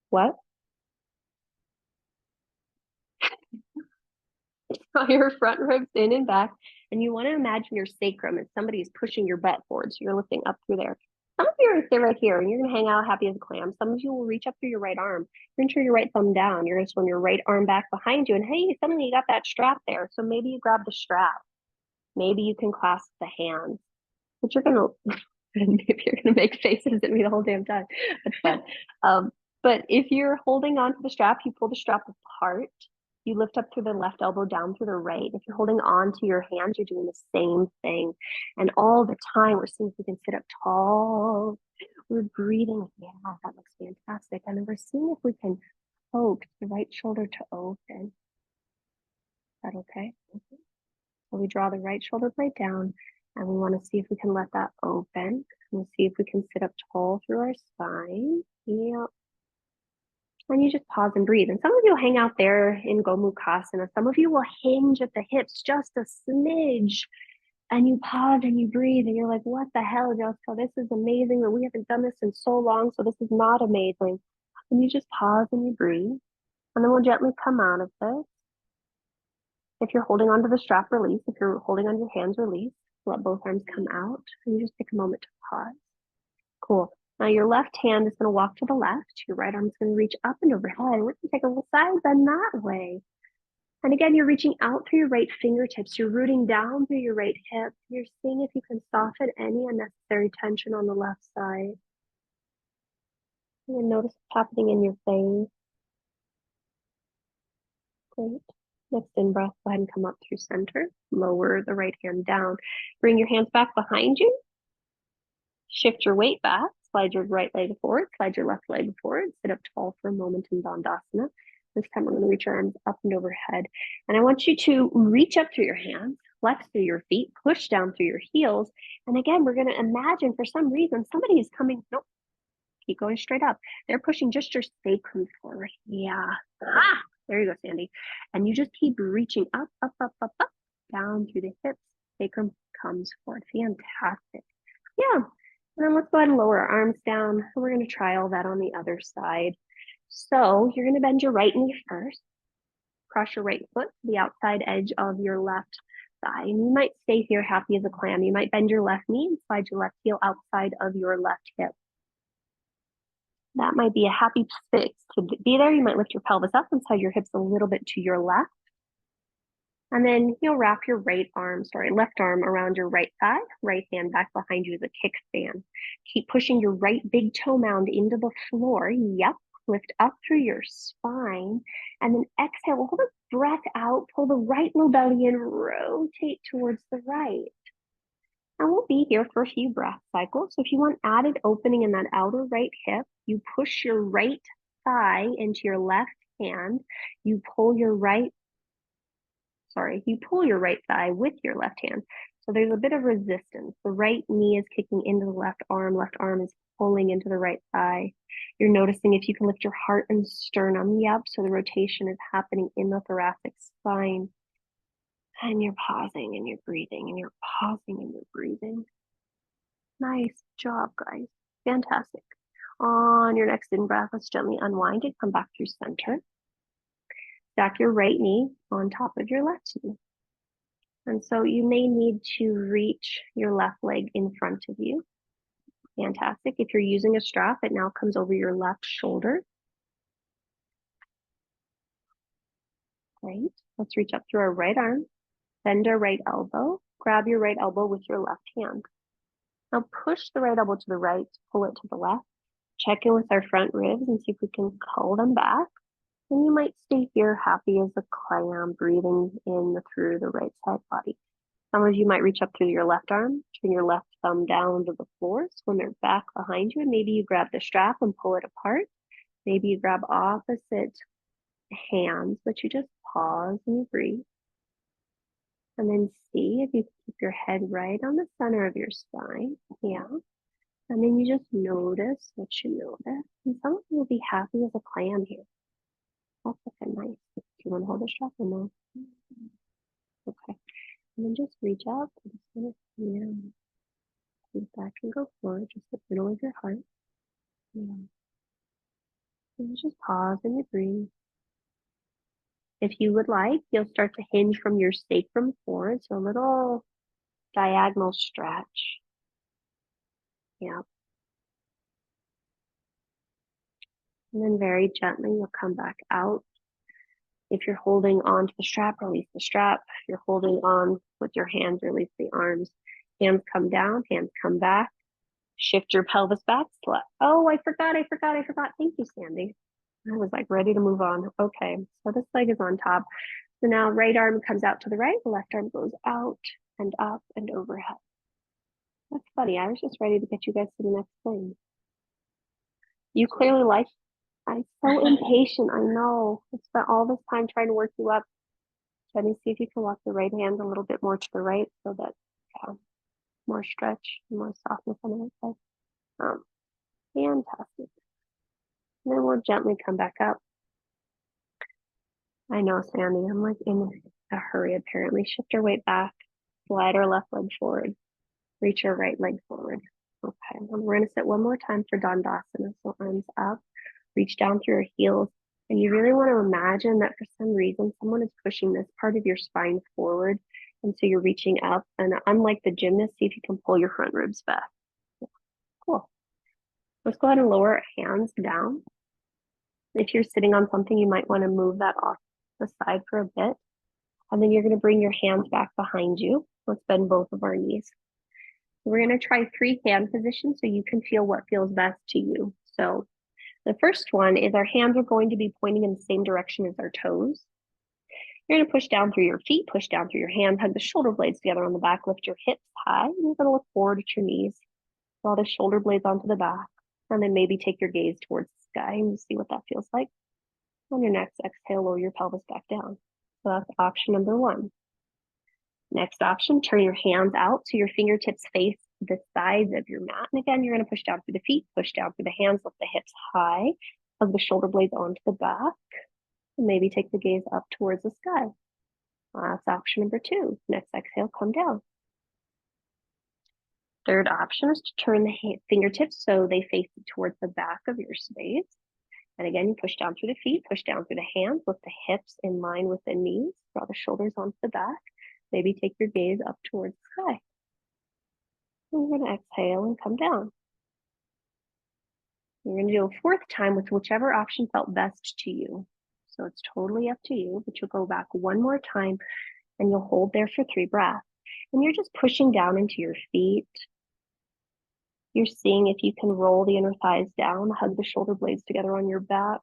S1: What? Draw your front ribs in and back. And you want to imagine your sacrum as somebody's pushing your butt forward. So you're lifting up through there. Some of you are stay right here and you're going to hang out happy as a clam. Some of you will reach up through your right arm. You're going to turn your right thumb down. You're going to swing your right arm back behind you. And hey, suddenly you got that strap there. So maybe you grab the strap. Maybe you can clasp the hands. But you're going to, maybe you're going to make faces at me the whole damn time. That's fun. But if you're holding on to the strap, you pull the strap apart. You lift up through the left elbow, down through the right. If you're holding on to your hands, you're doing the same thing. And all the time, we're seeing if we can sit up tall. We're breathing. Yeah, that looks fantastic. And then we're seeing if we can poked, the right shoulder to open. Is that okay? So we draw the right shoulder blade down and we want to see if we can let that open. We'll see if we can sit up tall through our spine. Yep. And you just pause and breathe. And some of you hang out there in Gomukhasana. Some of you will hinge at the hips just a smidge. And you pause and you breathe and you're like, what the hell, Jessica? This is amazing, but we haven't done this in so long, so this is not amazing. And you just pause and you breathe. And then we'll gently come out of this. If you're holding onto the strap, release. If you're holding on your hands, release. Let both arms come out. And you just take a moment to pause. Cool. Now your left hand is going to walk to the left. Your right arm is going to reach up and overhead. We're going to take a little side bend that way. And again, you're reaching out through your right fingertips. You're rooting down through your right hip. You're seeing if you can soften any unnecessary tension on the left side. And then notice what's happening in your face. Great. Next in breath, go ahead and come up through center. Lower the right hand down. Bring your hands back behind you. Shift your weight back. Slide your right leg forward. Slide your left leg forward. Sit up tall for a moment in Dandasana. This time we're going to reach our arms up and overhead. And I want you to reach up through your hands, flex through your feet, push down through your heels. And again, we're going to imagine for some reason somebody is coming. Nope. Keep going straight up. They're pushing just your sacrum forward. Yeah. Ah, there you go, Sandy. And you just keep reaching up, up, up, up, up, down through the hips. Sacrum comes forward. Fantastic. Yeah. And then let's go ahead and lower our arms down. And we're going to try all that on the other side. So you're going to bend your right knee first. Cross your right foot to the outside edge of your left thigh. And you might stay here happy as a clam. You might bend your left knee and slide your left heel outside of your left hip. That might be a happy space to be there. You might lift your pelvis up and slide your hips a little bit to your left. And then you'll wrap your left arm around your right thigh, right hand back behind you as a kickstand. Keep pushing your right big toe mound into the floor. Yep. Lift up through your spine. And then exhale, hold the breath out, pull the right low belly in, rotate towards the right. And we'll be here for a few breath cycles. So if you want added opening in that outer right hip, you push your right thigh into your left hand. You pull your right thigh with your left hand. So there's a bit of resistance. The right knee is kicking into the left arm is pulling into the right thigh. You're noticing if you can lift your heart and sternum, yep, so the rotation is happening in the thoracic spine. And you're pausing and you're breathing and you're pausing and you're breathing. Nice job, guys. Fantastic. On your next in-breath, let's gently unwind and come back through center. Stack your right knee on top of your left knee. And so you may need to reach your left leg in front of you. Fantastic. If you're using a strap, it now comes over your left shoulder. Great. Let's reach up through our right arm, bend our right elbow, grab your right elbow with your left hand. Now push the right elbow to the right, pull it to the left. Check in with our front ribs and see if we can curl them back. And you might stay here happy as a clam, breathing in through the right side body. Some of you might reach up through your left arm, turn your left thumb down to the floor, swim it back behind you, and maybe you grab the strap and pull it apart. Maybe you grab opposite hands, but you just pause and you breathe. And then see if you keep your head right on the center of your spine. Yeah. And then you just notice what you notice. And some of you will be happy as a clam here. That's like a nice. Do you want to hold the strap or no? Okay. And then just reach out to the center. Yeah. Breathe back and go forward, just the middle of your heart. Yeah. And you just pause and you breathe. If you would like, you'll start to hinge from your sacrum forward, so a little diagonal stretch. Yeah. And then very gently, you'll come back out. If you're holding on to the strap, release the strap. If you're holding on with your hands, release the arms. Hands come down, hands come back. Shift your pelvis back. Oh, I forgot. Thank you, Sandy. I was like ready to move on. Okay, so this leg is on top. So now right arm comes out to the right, the left arm goes out and up and overhead. That's funny. I was just ready to get you guys to the next thing. You clearly like I'm so impatient. I know. I spent all this time trying to work you up. Let me see if you can walk the right hand a little bit more to the right so that more stretch, more softness on the right side. Fantastic. And then we'll gently come back up. I know, Sandy, I'm like in a hurry apparently. Shift our weight back, slide our left leg forward, reach our right leg forward. Okay, and we're gonna sit one more time for Dandasana. So arms up, reach down through your heels. And you really want to imagine that for some reason, someone is pushing this part of your spine forward. And so you're reaching up. And unlike the gymnast, see if you can pull your front ribs back. Cool. Let's go ahead and lower our hands down. If you're sitting on something, you might want to move that off the side for a bit. And then you're going to bring your hands back behind you. Let's bend both of our knees. We're going to try 3 hand positions so you can feel what feels best to you. So the first one is our hands are going to be pointing in the same direction as our toes. You're going to push down through your feet, push down through your hands, hug the shoulder blades together on the back, lift your hips high. And you're going to look forward at your knees. Draw the shoulder blades onto the back. And then maybe take your gaze towards the sky and see what that feels like. On your next exhale, lower your pelvis back down. So that's option number 1. Next option, turn your hands out so your fingertips face the sides of your mat. And again, you're going to push down through the feet, push down through the hands, lift the hips high, hug the shoulder blades onto the back, and maybe take the gaze up towards the sky. That's option number 2. Next exhale, come down. Third option is to turn the fingertips so they face towards the back of your space. And again, you push down through the feet, push down through the hands, lift the hips in line with the knees, draw the shoulders onto the back. Maybe take your gaze up towards the sky. And we're going to exhale and come down. You're going to do a 4th time with whichever option felt best to you. So it's totally up to you, but you'll go back one more time and you'll hold there for 3 breaths. And you're just pushing down into your feet. You're seeing if you can roll the inner thighs down, hug the shoulder blades together on your back.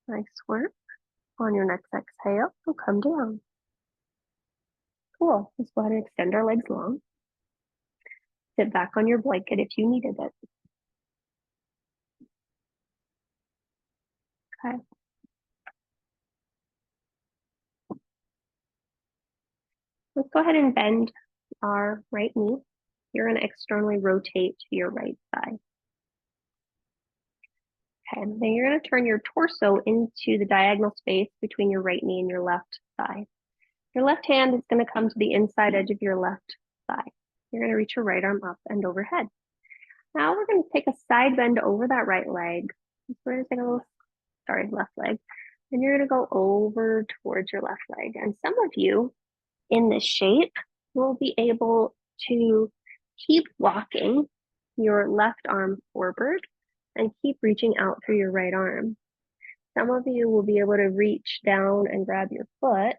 S1: Nice work. On your next exhale, we'll come down. Cool. Let's go ahead and extend our legs long. Sit back on your blanket if you needed it. Okay. Let's go ahead and bend our right knee. You're going to externally rotate to your right side. Okay, and then you're going to turn your torso into the diagonal space between your right knee and your left thigh. Your left hand is going to come to the inside edge of your left thigh. You're going to reach your right arm up and overhead. Now we're going to take a side bend over that right leg. We're going to take a little, left leg. And you're going to go over towards your left leg. And some of you in this shape will be able to keep walking your left arm forward and keep reaching out through your right arm. Some of you will be able to reach down and grab your foot,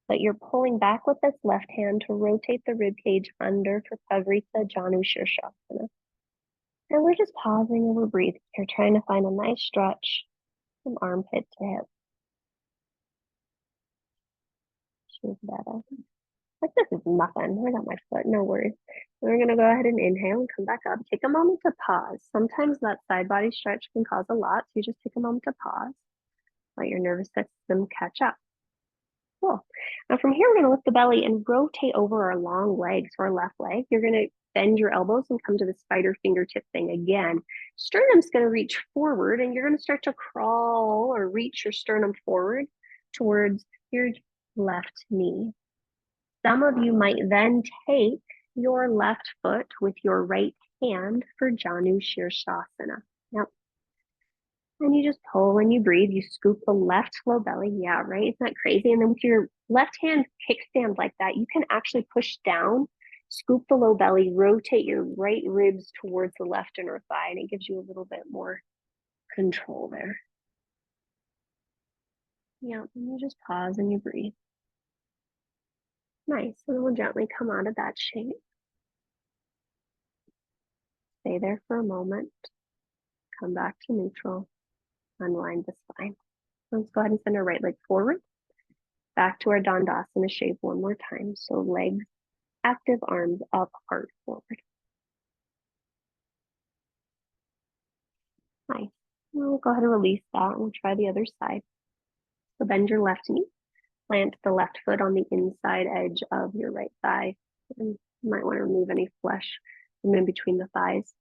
S1: but you're pulling back with this left hand to rotate the rib cage under for Pavrita Janu Shirshasana. And we're just pausing and we're breathing. You're trying to find a nice stretch from armpit to hip. Choose that. Like this is nothing. I got my foot, no worries. We're gonna go ahead and inhale and come back up. Take a moment to pause. Sometimes that side body stretch can cause a lot, so you just take a moment to pause. Let your nervous system catch up. Cool. Now from here, we're gonna lift the belly and rotate over our long legs, or our left leg. You're gonna bend your elbows and come to the spider fingertip thing again. Sternum's gonna reach forward and you're gonna start to crawl or reach your sternum forward towards your left knee. Some of you might then take your left foot with your right hand for Janu Shirshasana. Yep. And you just pull and you breathe. You scoop the left low belly. Yeah, right? Isn't that crazy? And then with your left hand kickstand like that, you can actually push down, scoop the low belly, rotate your right ribs towards the left inner thigh, and it gives you a little bit more control there. Yeah, and you just pause and you breathe. Nice. And then we'll gently come out of that shape. Stay there for a moment. Come back to neutral. Unwind the spine. Let's go ahead and send our right leg forward. Back to our Dandasana shape one more time. So legs active, arms up, heart forward. We'll go ahead and release that and we'll try the other side. So bend your left knee, plant the left foot on the inside edge of your right thigh. And you might want to remove any flesh from in between the thighs.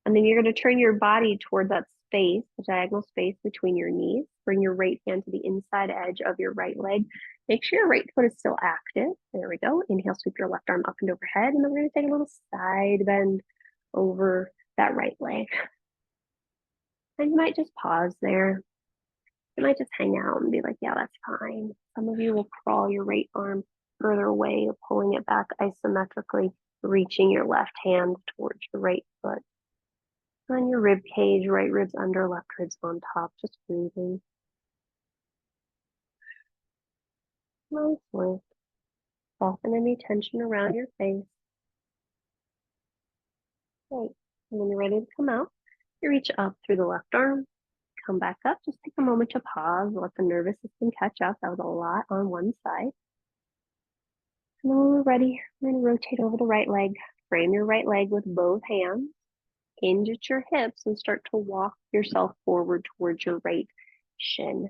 S1: And then you're going to turn your body toward that space, the diagonal space between your knees. Bring your right hand to the inside edge of your right leg. Make sure your right foot is still active. There we go. Inhale, sweep your left arm up and overhead. And then we're going to take a little side bend over that right leg. And you might just pause there. You might just hang out and be like, yeah, that's fine. Some of you will crawl your right arm further away, pulling it back isometrically, reaching your left hand towards your right foot. On your rib cage, right ribs under, left ribs on top, just breathing. Nice work. Soften any tension around your face. Great. And when you're ready to come out, you reach up through the left arm, come back up. Just take a moment to pause, let the nervous system catch up. That was a lot on one side. And then when we're ready, we're going to rotate over the right leg. Frame your right leg with both hands. Hinge at your hips and start to walk yourself forward towards your right shin.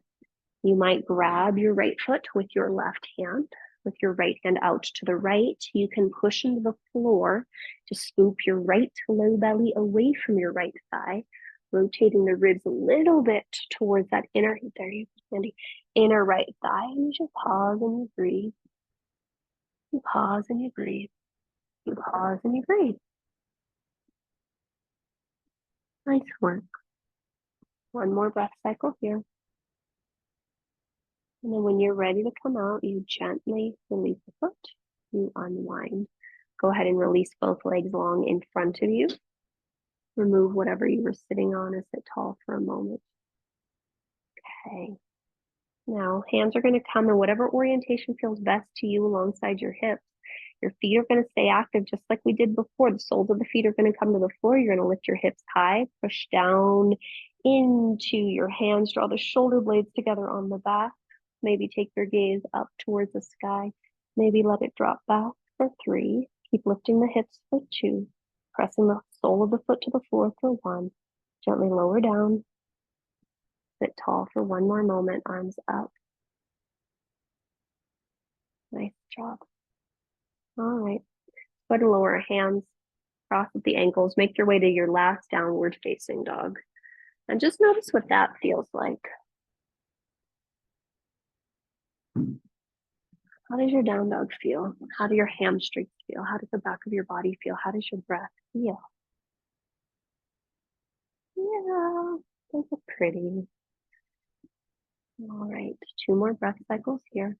S1: You might grab your right foot with your left hand, with your right hand out to the right. You can push into the floor to scoop your right low belly away from your right thigh, rotating the ribs a little bit towards that inner, there you go, Sandy, inner right thigh. And you just pause and you breathe. You pause and you breathe. You pause and you breathe. Nice work. One more breath cycle here. And then when you're ready to come out, you gently release the foot, you unwind. Go ahead and release both legs long in front of you. Remove whatever you were sitting on and sit tall for a moment. Okay. Now, hands are going to come in whatever orientation feels best to you alongside your hips. Your feet are going to stay active just like we did before. The soles of the feet are going to come to the floor. You're going to lift your hips high, push down into your hands, draw the shoulder blades together on the back. Maybe take your gaze up towards the sky. Maybe let it drop back for 3. Keep lifting the hips for 2. Pressing the sole of the foot to the floor for 1. Gently lower down. Sit tall for 1 more moment, arms up. Nice job. All right. Go ahead and lower our hands, cross at the ankles. Make your way to your last downward facing dog. And just notice what that feels like. How does your down dog feel? How do your hamstrings feel? How does the back of your body feel? How does your breath feel? Yeah, those are pretty. All right, 2 more breath cycles here.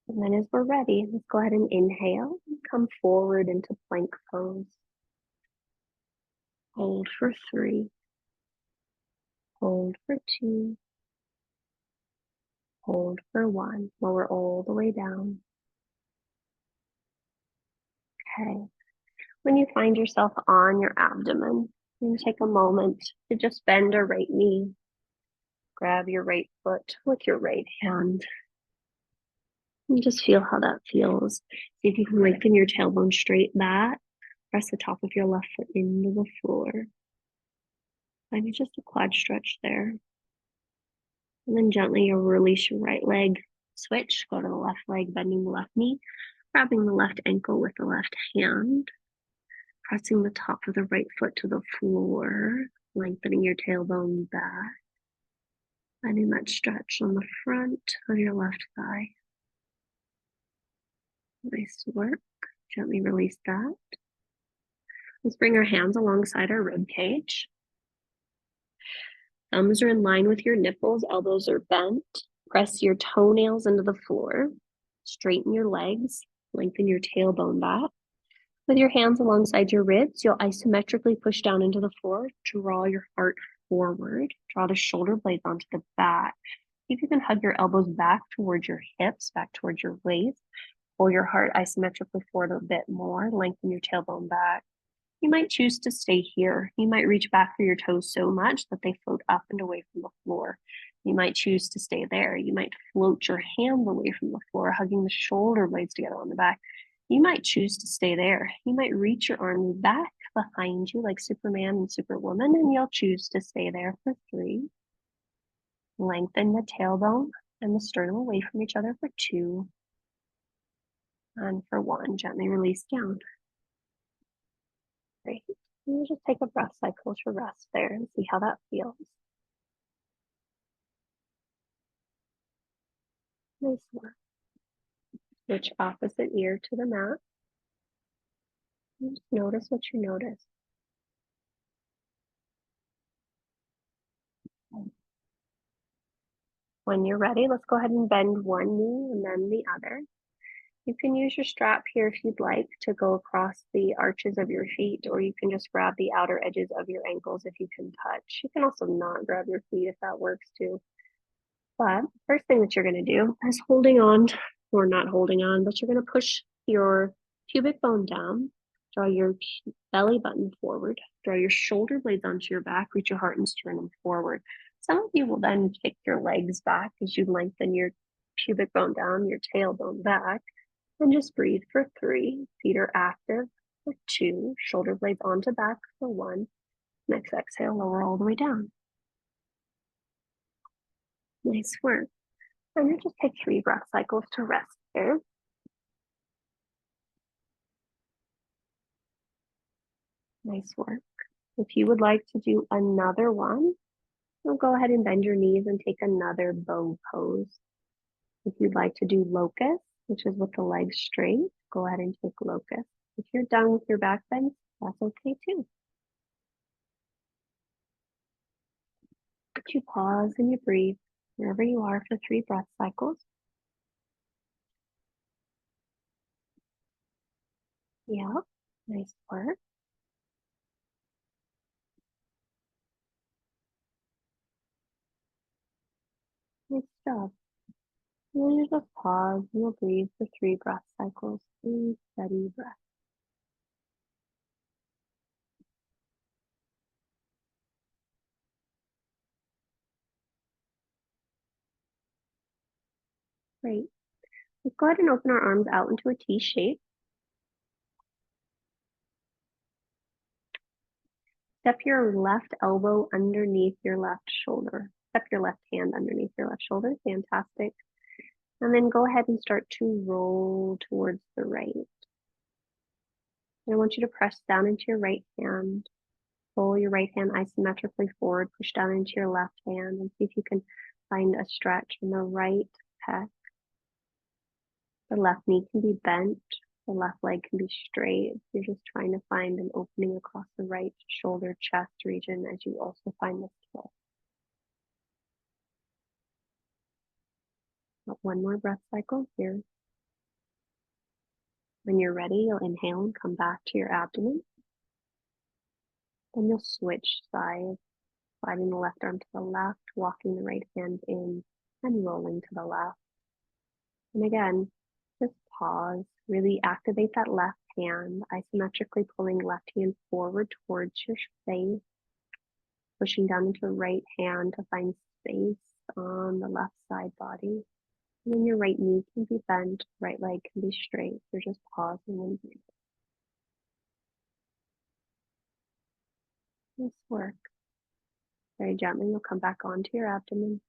S1: And then as we're ready, let's go ahead and inhale and come forward into plank pose. Hold for 3. Hold for 2. Hold for 1. Lower all the way down. Okay. When you find yourself on your abdomen, you take a moment to just bend your right knee. Grab your right foot with your right hand. And just feel how that feels. See if you can lengthen your tailbone straight back. Press the top of your left foot into the floor. Maybe just a quad stretch there. And then gently you'll release your right leg. Switch, go to the left leg, bending the left knee, grabbing the left ankle with the left hand, pressing the top of the right foot to the floor, lengthening your tailbone back, finding that stretch on the front of your left thigh. Nice work. Gently release that. Let's bring our hands alongside our rib cage. Thumbs are in line with your nipples, elbows are bent. Press your toenails into the floor. Straighten your legs, lengthen your tailbone back. With your hands alongside your ribs, you'll isometrically push down into the floor. Draw your heart forward. Draw the shoulder blades onto the back. See if you can hug your elbows back towards your hips, back towards your waist. Pull your heart isometrically forward a bit more. Lengthen your tailbone back. You might choose to stay here. You might reach back for your toes so much that they float up and away from the floor. You might choose to stay there. You might float your hands away from the floor, hugging the shoulder blades together on the back. You might choose to stay there. You might reach your arms back, behind you like Superman and Superwoman, and you'll choose to stay there for 3. Lengthen the tailbone and the sternum away from each other for 2. And for 1, gently release down. Great. And you just take a breath cycle to rest there and see how that feels. Nice work. Switch opposite ear to the mat. And just notice what you notice. When you're ready, let's go ahead and bend one knee and then the other. You can use your strap here if you'd like to go across the arches of your feet, or you can just grab the outer edges of your ankles if you can touch. You can also not grab your feet if that works too. But first thing that you're going to do is holding on, or not holding on, but you're going to push your pubic bone down, draw your belly button forward, draw your shoulder blades onto your back, reach your heart and sternum forward. Some of you will then kick your legs back as you lengthen your pubic bone down, your tailbone back, and just breathe for 3. Feet are active for 2, shoulder blades onto back for 1. Next exhale, lower all the way down. Nice work. And you just take 3 breath cycles to rest there. Nice work. If you would like to do another one, you'll go ahead and bend your knees and take another bow pose. If you'd like to do locust, which is with the legs straight, go ahead and take locust. If you're done with your back bend, that's okay too. You pause and you breathe wherever you are for 3 breath cycles. Yeah, nice work. Nice job. And you just pause and you'll breathe for 3 breath cycles. 3 steady breaths. Great. Let's go ahead and open our arms out into a T shape. Step your left elbow underneath your left shoulder. Step your left hand underneath your left shoulder. Fantastic. And then go ahead and start to roll towards the right. And I want you to press down into your right hand. Pull your right hand isometrically forward. Push down into your left hand and see if you can find a stretch in the right pec. The left knee can be bent. The left leg can be straight. You're just trying to find an opening across the right shoulder, chest region as you also find this twist. One more breath cycle here. When you're ready, you'll inhale and come back to your abdomen. Then you'll switch sides, sliding the left arm to the left, walking the right hand in, and rolling to the left. And again, just pause, really activate that left hand, isometrically pulling left hand forward towards your face, pushing down into the right hand to find space on the left side body. And then your right knee can be bent, right leg can be straight. You're just pausing and breathing. Nice work. Very gently, you'll come back onto your abdomen.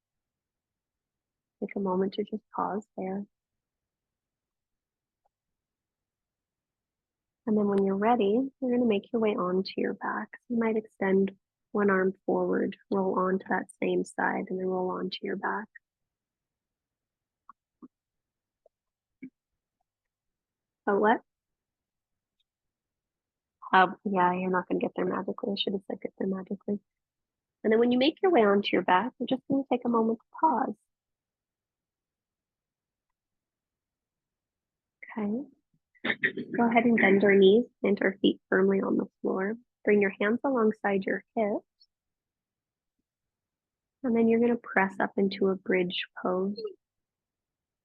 S1: Take a moment to just pause there. And then when you're ready, you're going to make your way onto your back. So you might extend one arm forward, roll onto that same side, and then roll onto your back. Oh, what? Yeah, you're not going to get there magically. I should have said get there magically. And then when you make your way onto your back, you're just going to take a moment to pause. Okay. Go ahead and bend our knees, plant our feet firmly on the floor. Bring your hands alongside your hips. And then you're going to press up into a bridge pose.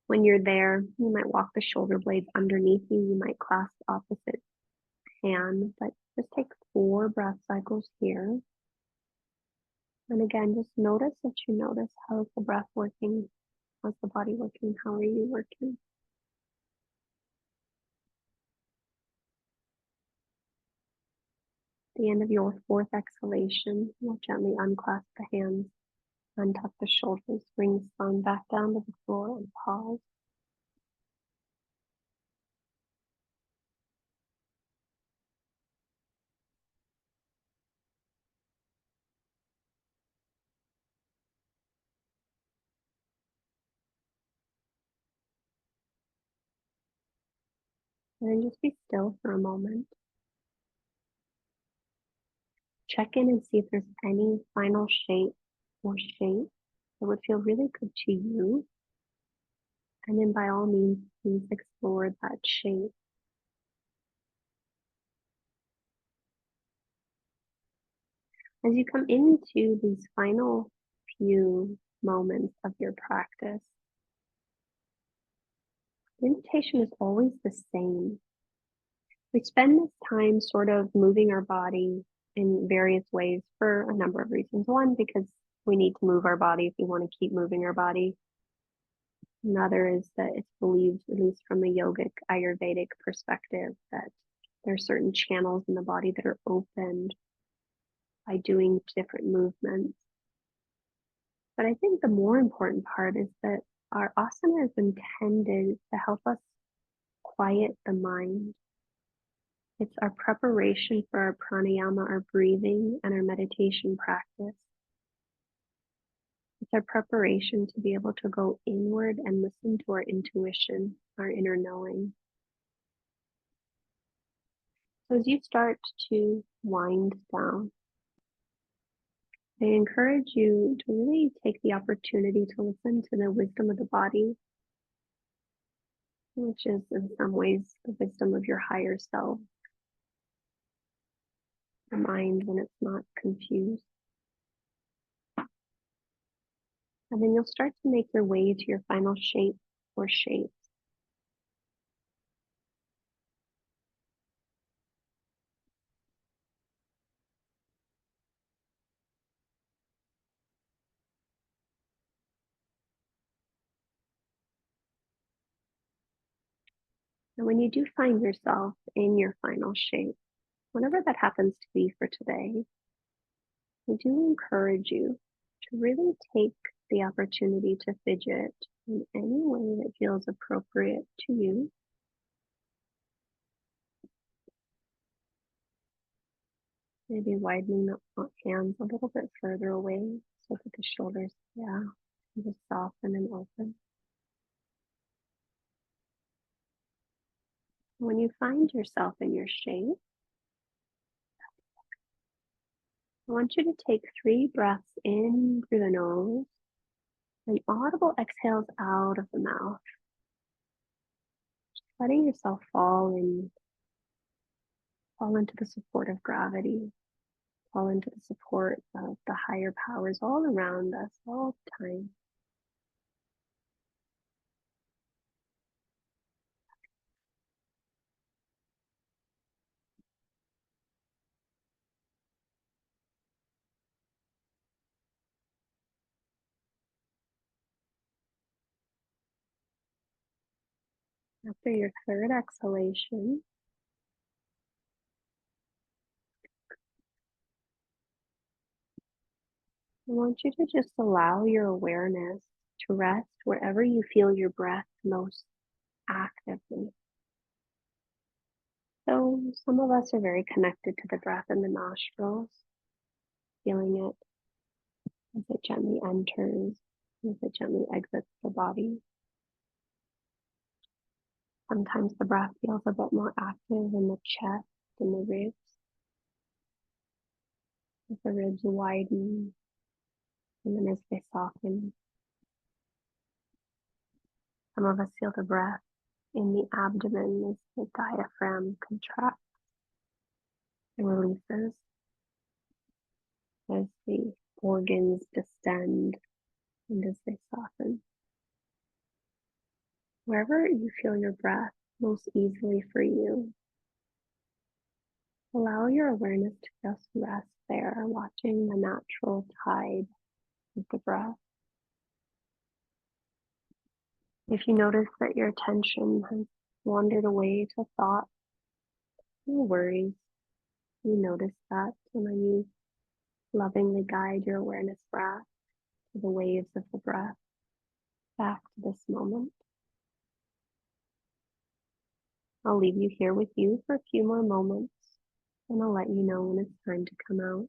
S1: When you're there, you might walk the shoulder blades underneath you. You might clasp opposite hand, but just take 4 breath cycles here. And again, just notice what you notice. How is the breath working? How's the body working? How are you working? the end of your fourth exhalation, you'll gently unclasp the hands, untuck the shoulders, bring the spine back down to the floor and pause. And then just be still for a moment. Check in and see if there's any final shape or shape that would feel really good to you. And then by all means, please explore that shape. As you come into these final few moments of your practice, the invitation is always the same. We spend this time sort of moving our body in various ways for a number of reasons. One, because we need to move our body if we want to keep moving our body. Another is that it's believed, at least from a yogic Ayurvedic perspective, that there are certain channels in the body that are opened by doing different movements. But I think the more important part is that our asana is intended to help us quiet the mind. It's our preparation for our pranayama, our breathing, and our meditation practice. It's our preparation to be able to go inward and listen to our intuition, our inner knowing. So as you start to wind down, I encourage you to really take the opportunity to listen to the wisdom of the body, which is in some ways the wisdom of your higher self, the mind when it's not confused. And then you'll start to make your way to your final shape or shapes. And when you do find yourself in your final shape, whatever that happens to be for today, I do encourage you to really take the opportunity to fidget in any way that feels appropriate to you. Maybe widening the hands a little bit further away so that the shoulders, can just soften and open. When you find yourself in your shape, I want you to take 3 breaths in through the nose and audible exhales out of the mouth. Just letting yourself fall into the support of gravity, fall into the support of the higher powers all around us all the time. After your 3rd exhalation, I want you to just allow your awareness to rest wherever you feel your breath most actively. So some of us are very connected to the breath in the nostrils, feeling it as it gently enters, as it gently exits the body. Sometimes the breath feels a bit more active in the chest and the ribs, as the ribs widen, and then as they soften. Some of us feel the breath in the abdomen as the diaphragm contracts and releases, as the organs distend and as they soften. Wherever you feel your breath most easily for you, allow your awareness to just rest there, watching the natural tide of the breath. If you notice that your attention has wandered away to thoughts, no worries. You notice that, and then you lovingly guide your awareness back to the waves of the breath, back to this moment. I'll leave you here with you for a few more moments, and I'll let you know when it's time to come out.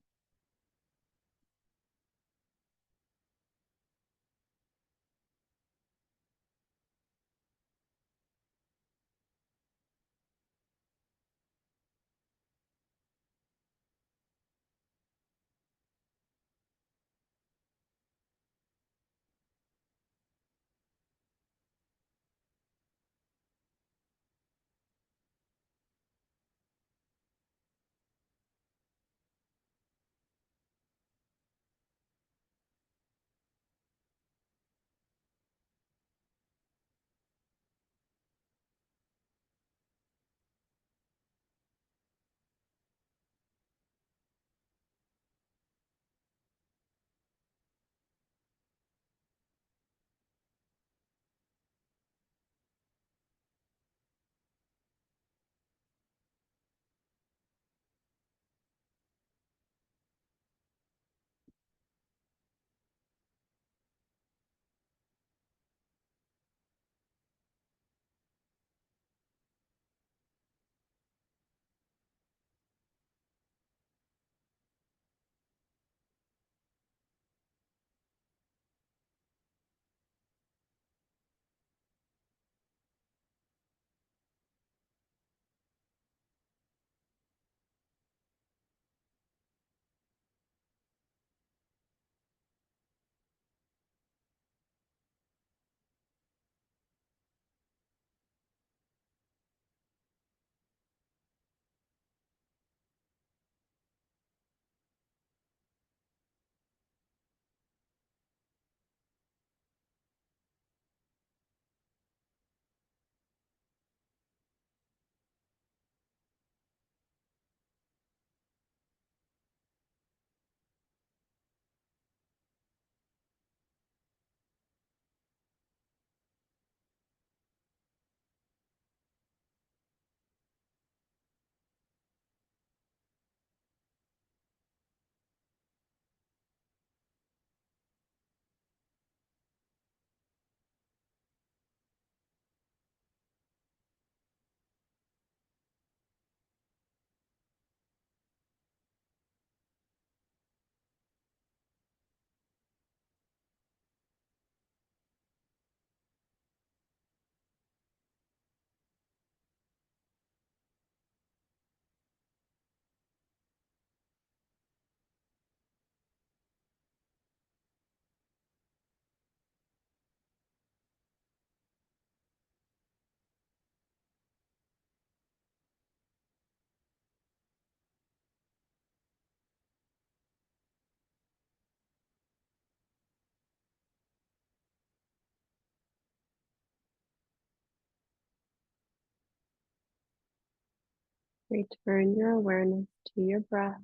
S1: Return your awareness to your breath.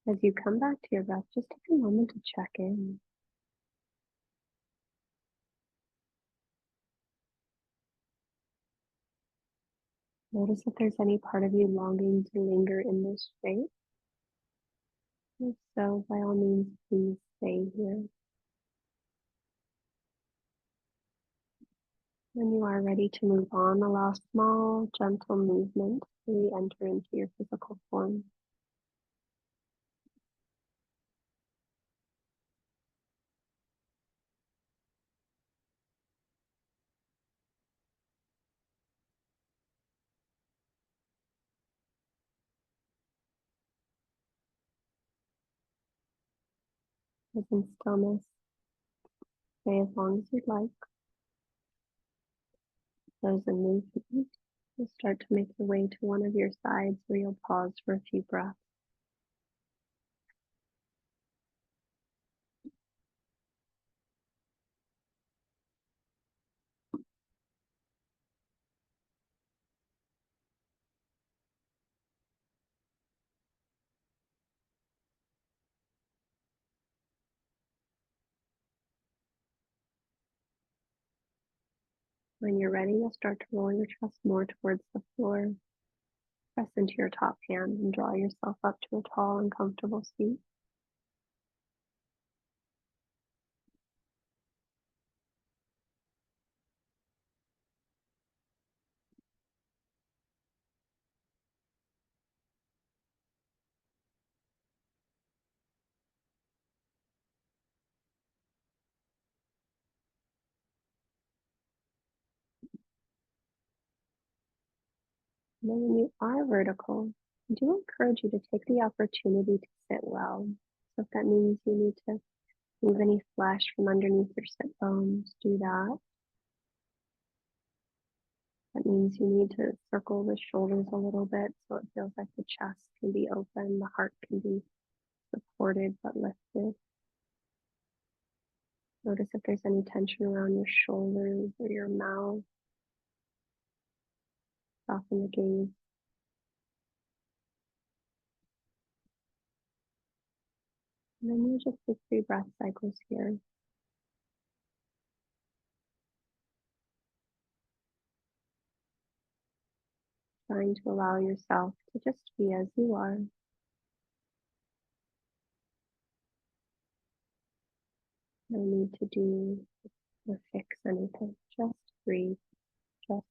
S1: As you come back to your breath, just take a moment to check in. Notice if there's any part of you longing to linger in this state. If so, by all means, please stay here. When you are ready to move on, allow small, gentle movement to re-enter into your physical form. As in stillness, stay as long as you'd like. Those in movement, you'll start to make your way to one of your sides where you'll pause for a few breaths. When you're ready, you'll start to roll your chest more towards the floor. Press into your top hand and draw yourself up to a tall and comfortable seat. And then when you are vertical, I do encourage you to take the opportunity to sit well. So if that means you need to move any flesh from underneath your sit bones, do that. That means you need to circle the shoulders a little bit so it feels like the chest can be open, the heart can be supported but lifted. Notice if there's any tension around your shoulders or your mouth. Soften the gaze. And then you just take 3 breath cycles here. Trying to allow yourself to just be as you are. No need to do or fix anything. Just breathe. Just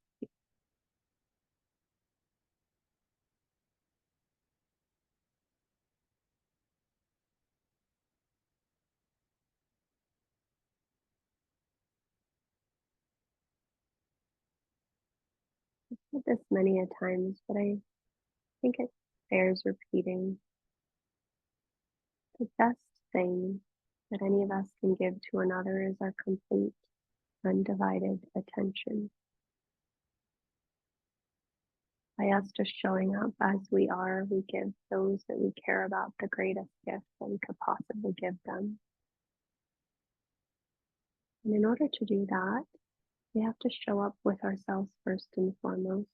S1: did this many a times, but I think it bears repeating. The best thing that any of us can give to another is our complete, undivided attention. By us just showing up as we are, we give those that we care about the greatest gift that we could possibly give them. And in order to do that, we have to show up with ourselves first and foremost.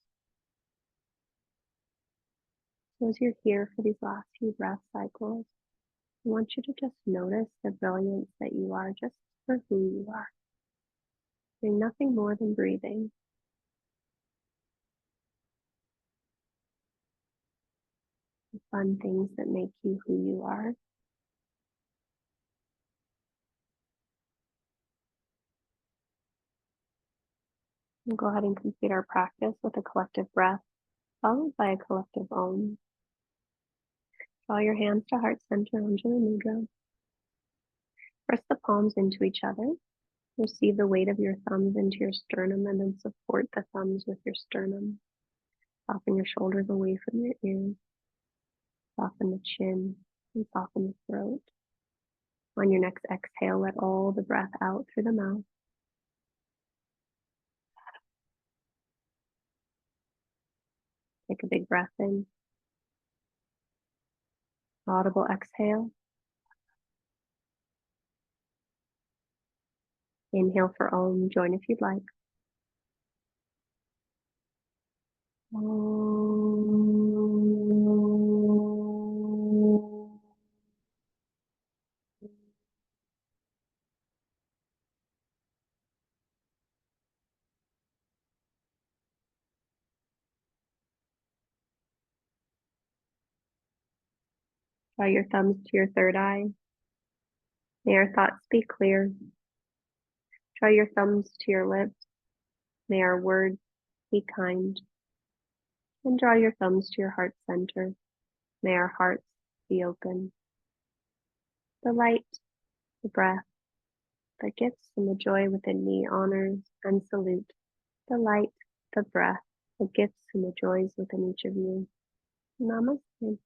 S1: So as you're here for these last few breath cycles, I want you to just notice the brilliance that you are just for who you are. Doing nothing more than breathing. The fun things that make you who you are. We'll go ahead and complete our practice with a collective breath, followed by a collective Om. Draw your hands to heart center, Anjali Mudra. Press the palms into each other. Receive the weight of your thumbs into your sternum and then support the thumbs with your sternum. Soften your shoulders away from your ears. Soften the chin and soften the throat. On your next exhale, let all the breath out through the mouth. Take a big breath in. Audible exhale. Inhale for Om. Join if you'd like. Om. Draw your thumbs to your third eye. May our thoughts be clear. Draw your thumbs to your lips. May our words be kind. And draw your thumbs to your heart center. May our hearts be open. The light, the breath, the gifts and the joy within me honors and salute the light, the breath, the gifts and the joys within each of you. Namaste.